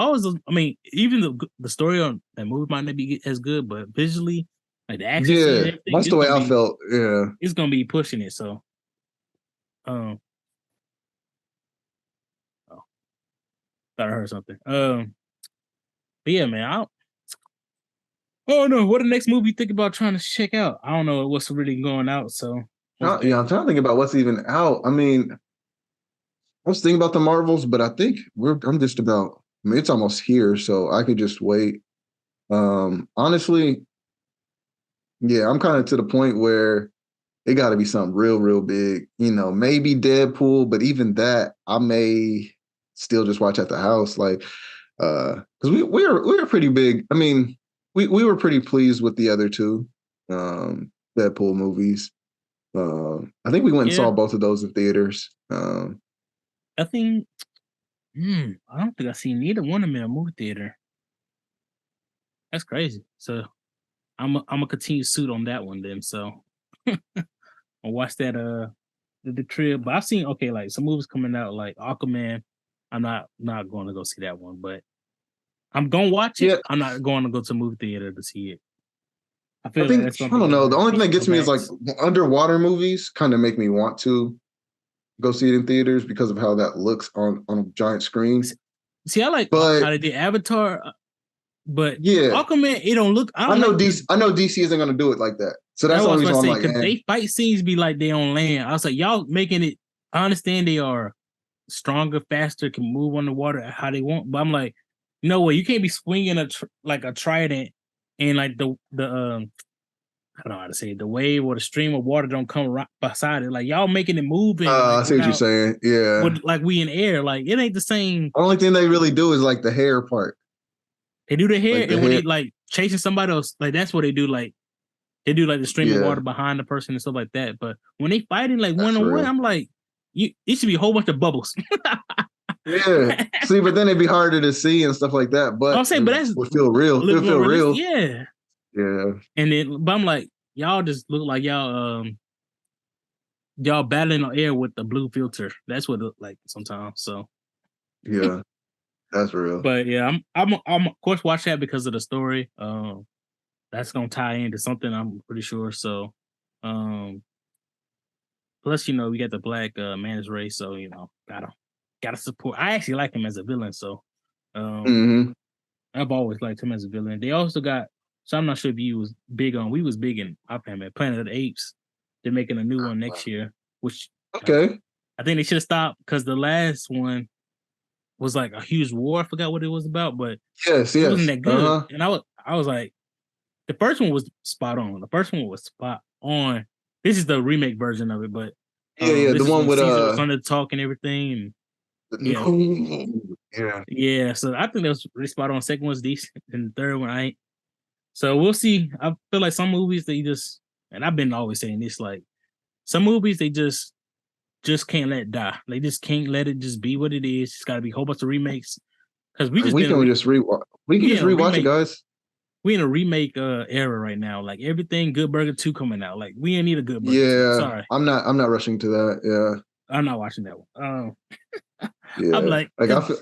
Even the story on that movie might not be as good, but visually, like the action. Yeah, that's the way I felt. Yeah, it's gonna be pushing it. So, thought I heard something. But yeah, man. I don't know what the next movie you think about trying to check out. I don't know what's really going out. So I'm trying to think about what's even out. I mean, I was thinking about the Marvels, but I think I'm just about. I mean, it's almost here, so I could just wait. Honestly, yeah, I'm kind of to the point where it got to be something real, real big. You know, maybe Deadpool, but even that, I may still just watch at the house, like, because we were pretty big. I mean. We were pretty pleased with the other two Deadpool movies. I think we went and saw both of those in theaters. I think I don't think I've seen neither one of them in a movie theater. That's crazy. So I'm a continue suit on that one then. So I'll watch that the trip. But I've seen like some movies coming out like Aquaman. I'm not going to go see that one, but I'm gonna watch it. Yeah. I'm not going to go to a movie theater to see it. I don't know. The only thing that gets me is like underwater movies kind of make me want to go see it in theaters because of how that looks on a giant screen. See, I like how they did Avatar, but Aquaman, it don't look. I know DC isn't gonna do it like that. So that's the only reason I'm like, they fight scenes be like they on land. I was like, y'all making it. I understand they are stronger, faster, can move on the water how they want, but I'm like. No way, you can't be swinging a trident and like the I don't know how to say it, the wave or the stream of water don't come right beside it. Like y'all making it moving. I see what you're saying. Yeah, but like we in air, like it ain't the same. Only thing they really do is like the hair part. They do the hair, and when they like chasing somebody else, like that's what they do. Like They do like the stream of Yeah. water behind the person and stuff like that. But when they fighting like That's one on one, real. I'm like, it should be a whole bunch of bubbles. Yeah. See, but then it'd be harder to see and stuff like that. But I'm saying, but that's it would feel real. a It little would feel more real. realistic. Yeah. Yeah. And then, but I'm like, y'all just look like y'all battling on air with the blue filter. That's what it look like sometimes. So Yeah. That's real. but yeah, I'm of course watch that because of the story. That's gonna tie into something, I'm pretty sure. So plus, we got the black man's race, so gotta support. I actually like him as a villain, so Mhm. I've always liked him as a villain. They also got, so I'm not sure if you was big on. We was big in Oppenheimer, Planet of the Apes. They're making a new one next year, which Okay. I think they should have stopped because the last one was like a huge war. I forgot what it was about, but Yes. it Yes. wasn't that good. Uh-huh. And I was like, the first one was spot on. The first one was spot on. This is the remake version of it, but Yeah. this The is one when with Caesar was under the talk and everything. And Yeah. yeah, so I think that was really spot on. Second one's decent, and the third one I ain't. So we'll see. I feel like some movies they just, and I've been always saying this, like some movies they just can't let it die. They just can't let it just be what it is. It's got to be a whole bunch of remakes because we just We can just rewatch. We can just rewatch it, guys. We in a remake era right now. Like everything, Good Burger 2 coming out. Like we ain't need a Good Burger 2. Yeah. Sorry, I'm not rushing to that. Yeah. I'm not watching that one. Yeah. I'm like I feel.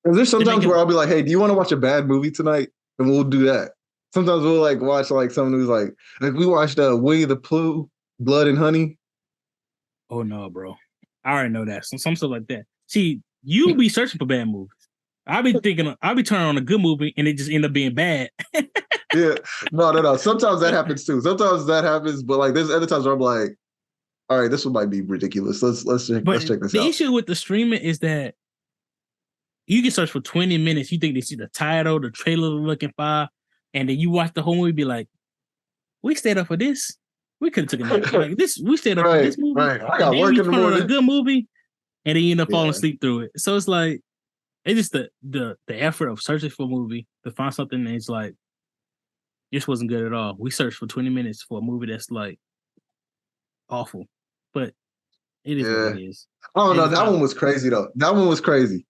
There's sometimes where I'll be like, "Hey, do you want to watch a bad movie tonight?" And we'll do that. Sometimes we'll like watch like someone who's like we watched Winnie the Pooh, Blood and Honey. oh no, bro. I already know that. Some stuff like that. See, you be searching for bad movies. I'll be turning on a good movie and it just end up being bad. Yeah. No. Sometimes that happens too. Sometimes that happens, but like there's other times where I'm like, all right, this one might be ridiculous. Let's check this out. The issue with the streaming is that you can search for 20 minutes. You think they see the title, the trailer looking fire, and then you watch the whole movie, be like, we stayed up for this. We could have took a nap. Like this, we stayed up for this movie. Right. I got and work we in the put on morning. a good movie, and then you end up falling Yeah. asleep through it. So it's like, it's just the effort of searching for a movie to find something that's like, this wasn't good at all. We searched for 20 minutes for a movie that's like awful, but it is what it is. Oh no, And that one was crazy though. That one was crazy.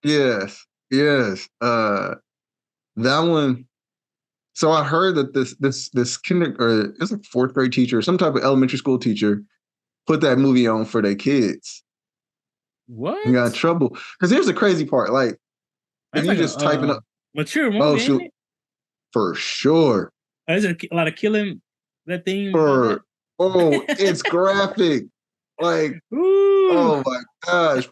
Yes. That one. So I heard that this kinder or it's like fourth grade teacher, some type of elementary school teacher, put that movie on for their kids. What? You got in trouble because here's the crazy part. Like if That's you like just typing up mature movie, shoot. ain't it? For sure. Is there a lot of killing that thing? It's graphic. Like, Ooh. oh my gosh,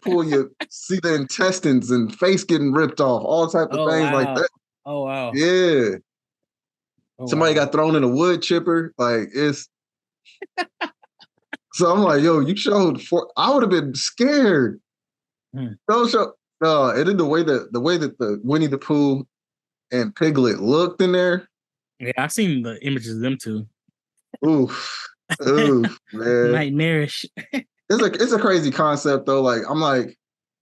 see the intestines and face getting ripped off, all type of things like that. Oh wow. Yeah. Somebody wow. got thrown in a wood chipper. Like it's so I'm like, yo, you showed I would have been scared. Don't show and then the way that the Winnie the Pooh and Piglet looked in there. Yeah, I've seen the images of them too. Oof, man. Nightmarish. It's a crazy concept though. Like I'm like, I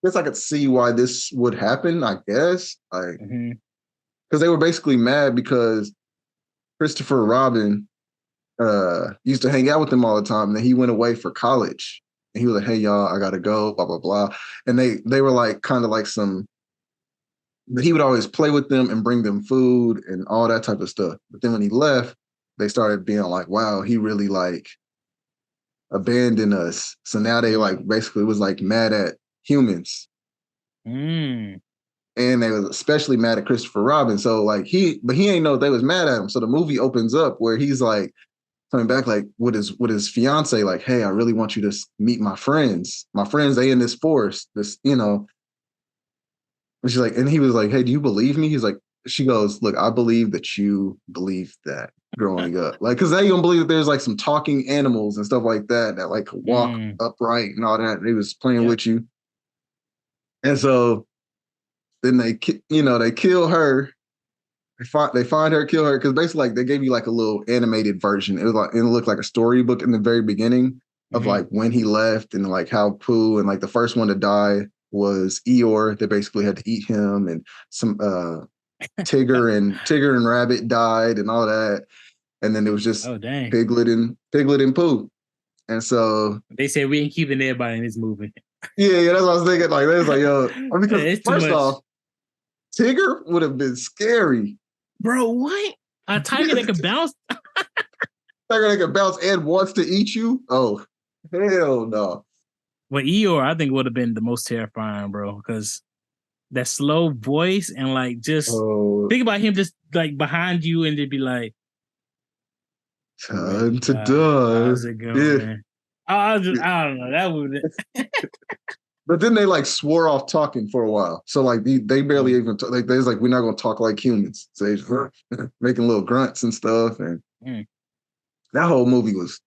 guess I could see why this would happen, I guess. Like because they were basically mad because Christopher Robin used to hang out with them all the time, and then he went away for college. And he was like, "Hey y'all, I gotta go, blah blah blah." And they were like kind of like but he would always play with them and bring them food and all that type of stuff. But then when he left, they started being like, "Wow, he really like abandoned us." So now they like basically was like mad at humans. And they was especially mad at Christopher Robin. So like he ain't know they was mad at him. So the movie opens up where he's like coming back like with his fiance, like, "Hey, I really want you to meet my friends. My friends, they in this forest, this, And she's like, and he was like, "Hey, do you believe me?" He's like, she goes, "Look, I believe that you believed that growing up." Like, cause they don't believe that there's like some talking animals and stuff like that like walk upright and all that. They was playing with you. And so then they kill her. They find her, kill her, because basically like they gave you like a little animated version. It looked like a storybook in the very beginning of like when he left and like how Pooh and like the first one to die was Eeyore. They basically had to eat him and some Tigger and Rabbit died and all that. And then it was just Oh dang! Piglet and Pooh. And so They said we ain't keeping everybody in this movie. yeah, that's what I was thinking. Like they was like, yo, because It's too first much. off, Tigger would have been scary. Bro, what? A tiger that could bounce? Tiger that can bounce and wants to eat you? Oh, hell no. But Eeyore, I think would have been the most terrifying, bro, because that slow voice and like just Oh, think about him just like behind you and they'd be like, time to how's die. it going? Yeah. I don't know. That would But then they like swore off talking for a while. So like they barely even talk. Like they was like, we're not gonna talk like humans. So they just making little grunts and stuff. And that whole movie was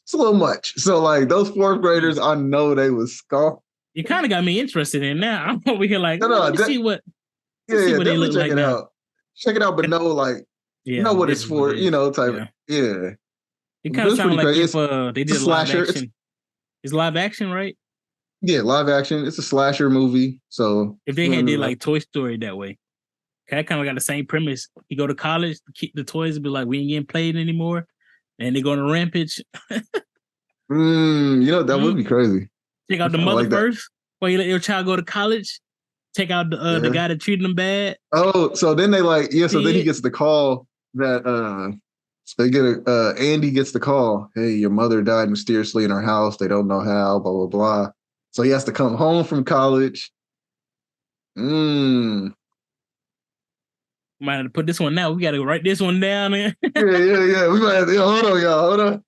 it's a little much. So like those fourth graders, I know they was scoffed. you kind of got me interested in that. I'm over here like, No, let me see what see what they definitely look check like it now. out. Check it out, but know like know what this it's is what for, it is. type. Yeah. It kind of It's sounds pretty like crazy. if they It's a did live slasher. action. It's live action, right? Yeah, live action. It's a slasher movie. So If they had did like Toy Story that way, I kind of got the same premise. You go to college, the toys be like, we ain't getting played anymore, and they go on a rampage. that would be crazy. Take out the I mother like that. first, while you let your child go to college. Take out the guy that treated them bad. Oh, so then they so then he Yeah. gets the call that so they get Andy gets the call. Hey, your mother died mysteriously in her house. They don't know how, blah, blah, blah. So he has to come home from college. Might have to put this one down. We got to write this one down. Yeah. We might have to, hold on, y'all. Hold on.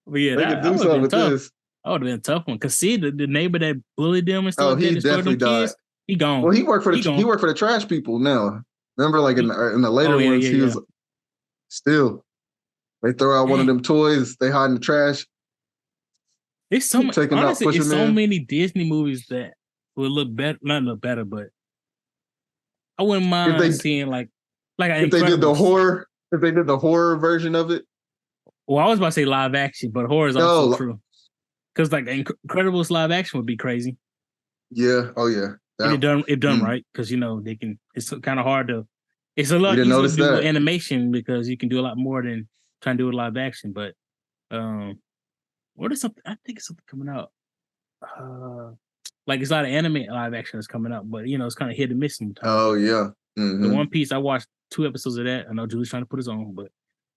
But yeah, They that can do something with tough. this. That would have been a tough one. Cause see the neighbor that bullied them and stuff like that, He destroyed definitely them died. kids, he gone. Well, he worked for gone. he worked for the trash people now. Remember, like in the later ones, he was still. They throw out one of them toys, they hide in the trash. It's so taking out honestly, it's Pusher so Man. many Disney movies that would look better, not look better, but I wouldn't mind seeing like if they did the horror, version of it. Well, I was about to say live action, but horror is also true. Because like Incredibles live action would be crazy. Yeah. Oh yeah. It done right because they can. It's kind of hard to. It's a lot easier to do animation because you can do a lot more than trying to do a live action. But what is something? I think it's something coming out. Like it's a lot of anime live action that's coming out, but it's kind of hit and miss sometimes. Oh yeah. The One Piece, I watched 2 episodes of that. I know Julie's trying to put his own, but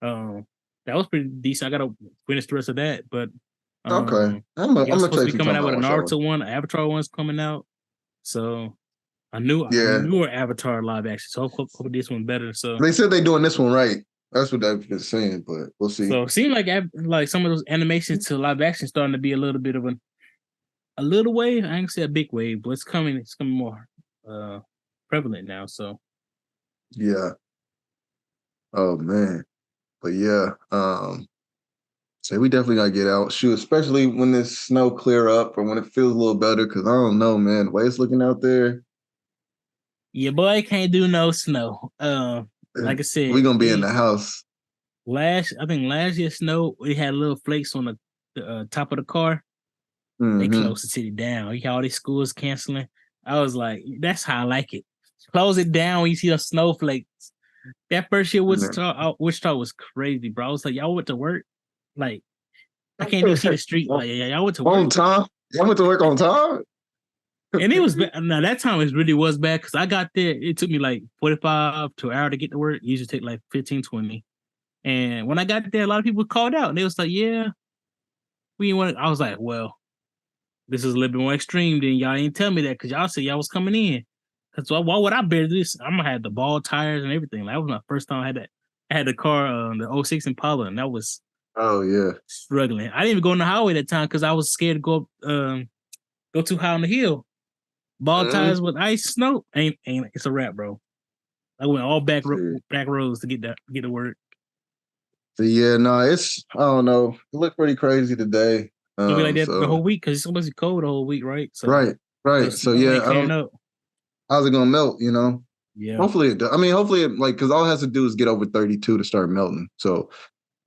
that was pretty decent. I gotta finish the rest of that, but okay. I'm supposed to be coming out with a Naruto one, an Avatar one's coming out. So I knew newer Avatar live action. So hopefully this one better. So they said they're doing this one right. That's what they've been saying, but we'll see. So it seemed like some of those animations to live action starting to be a little bit of a little wave. I ain't gonna say a big wave, but it's coming more prevalent now. So yeah. Oh man. But yeah, so we definitely gotta get out. Shoot, especially when this snow clear up or when it feels a little better, because I don't know, man. The way it's looking out there. Your boy can't do no snow. Like I said, we're gonna be in the house. I think last year snow, we had little flakes on the top of the car. They closed the city down. You got all these schools canceling. I was like, that's how I like it. Close it down when you see the snowflakes. That first year Wichita was crazy, bro. I was like, y'all went to work? Like, I can't even see the street. Like, y'all went to work on time? Y'all went to work on time? And it was bad. Now that time it really was bad because I got there. It took me like 45 to an hour to get to work. It usually take like 15, 20. And when I got there, a lot of people called out and they was like, yeah, we didn't want to. I was like, well, this is a little bit more extreme than y'all didn't tell me that because y'all said y'all was coming in. So why would I bear this? I'm gonna have the ball tires and everything. That was my first time I had that. I had the car, the 06 Impala, and that was struggling. I didn't even go on the highway that time because I was scared to go too high on the hill. Ball tires with ice, snow, ain't it's a wrap, bro. I went all back roads to get to work. So yeah, no, I don't know. It looked pretty crazy today. It'll be like that the whole week because it's supposed to be cold the whole week, right? So, right. So yeah, how's it gonna melt? Yeah. Hopefully it does. I mean, hopefully it because all it has to do is get over 32 to start melting. So,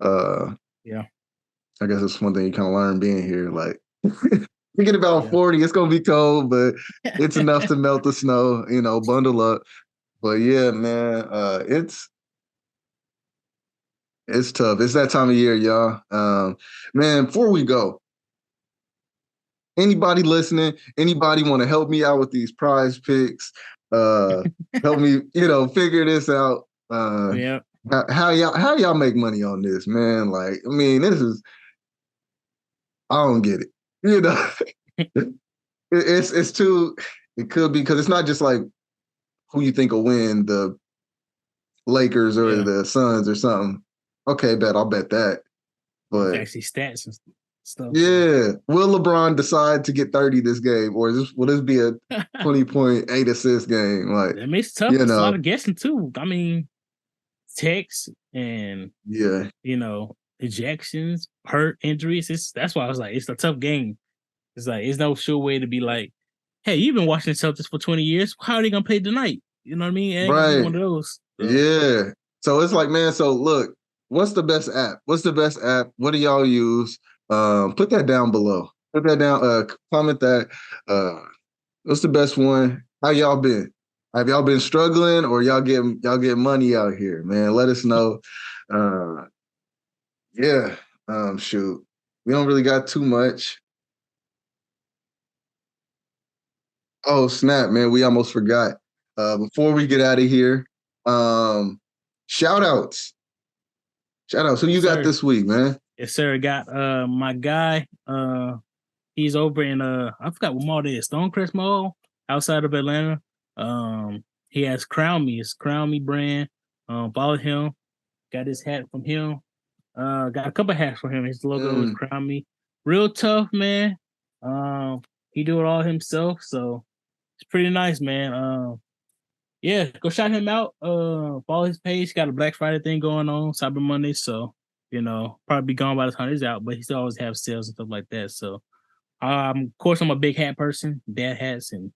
yeah. I guess that's one thing you kind of learn being here. Like, We get about 40. It's gonna be cold, but it's enough to melt the snow. Bundle up. But yeah, man, it's tough. It's that time of year, y'all. Man, before we go, anybody listening, anybody want to help me out with these prize picks? Help me, figure this out. Yeah. How y'all make money on this, man? Like, I mean, I don't get it. It's too. It could be because it's not just like who you think will win, the Lakers or the Suns or something. Okay, I'll bet that. But actually stats and stuff. Yeah. Will LeBron decide to get 30 this game? Or will this be a 20.8 assist game? Like, that makes it tough. It's a lot of guessing too. I mean, texts and ejections, hurt, injuries. That's why I was like, it's a tough game. It's like it's no sure way to be like, hey, you've been watching the Celtics for 20 years. How are they gonna play tonight? You know what I mean? Right. One of those. So. Yeah. So it's like, man, so look, what's the best app? What do y'all use? Put that down below. Put that down, comment that. What's the best one? How y'all been? Have y'all been struggling or y'all getting money out here, man? Let us know. Shoot. We don't really got too much. Oh, snap, man. We almost forgot. Before we get out of here, shout-outs. Who you got this week, man? Yes, sir. Got my guy. He's over in I forgot what mall it is. Stonecrest Mall outside of Atlanta. He has Crown Me. It's Crown Me brand. Follow him. Got his hat from him. Got a couple hats for him. His logo is Crown Me. Real tough, man. He do it all himself, so it's pretty nice, man. Go shout him out. Follow his page. Got a Black Friday thing going on, Cyber Monday, so probably be gone by the time it's out, but he still always have sales and stuff like that. So of course I'm a big hat person, dad hats and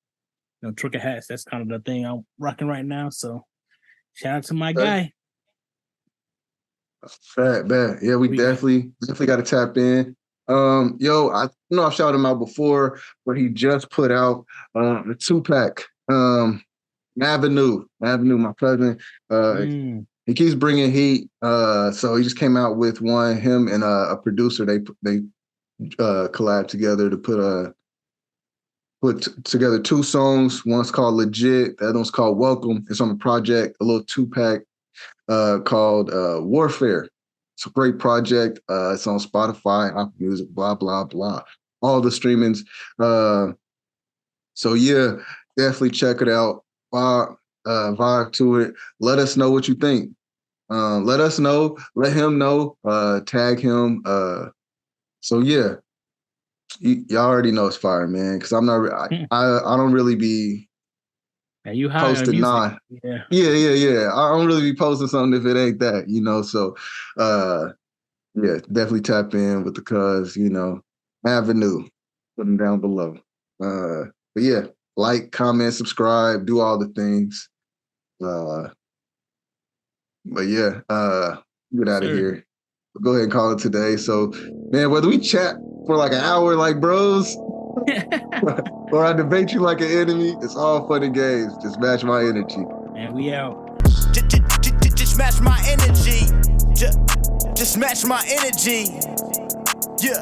trucker hats. That's kind of the thing I'm rocking right now. So shout out to my guy. Bad. Yeah, we definitely got to tap in. I know I've shouted him out before, but he just put out a 2-pack. Mavenue, my cousin. He keeps bringing heat. So he just came out with one. Him and a producer, they collab together to put together 2 songs. One's called Legit. The other one's called Welcome. It's on the project, a little 2-pack called Warfare. It's a great project. It's on Spotify, Apple Music, blah, blah, blah. All the streamings. So yeah, definitely check it out. Vibe to it. Let us know what you think. Let us know. Let him know. Tag him. So yeah, y'all already know it's fire, man. Because I'm not. I don't really be. And you posting Yeah. I don't really be posting something if it ain't that, So, definitely tap in with the cuz, Mavenue. Put them down below. But yeah, like, comment, subscribe, do all the things. But yeah, get out of here. We'll go ahead and call it today. So, man, whether we chat for like an hour like bros, or I debate you like an enemy, it's all fun and games. Just match my energy. And we out. Just match my energy. Just match my energy. Yeah.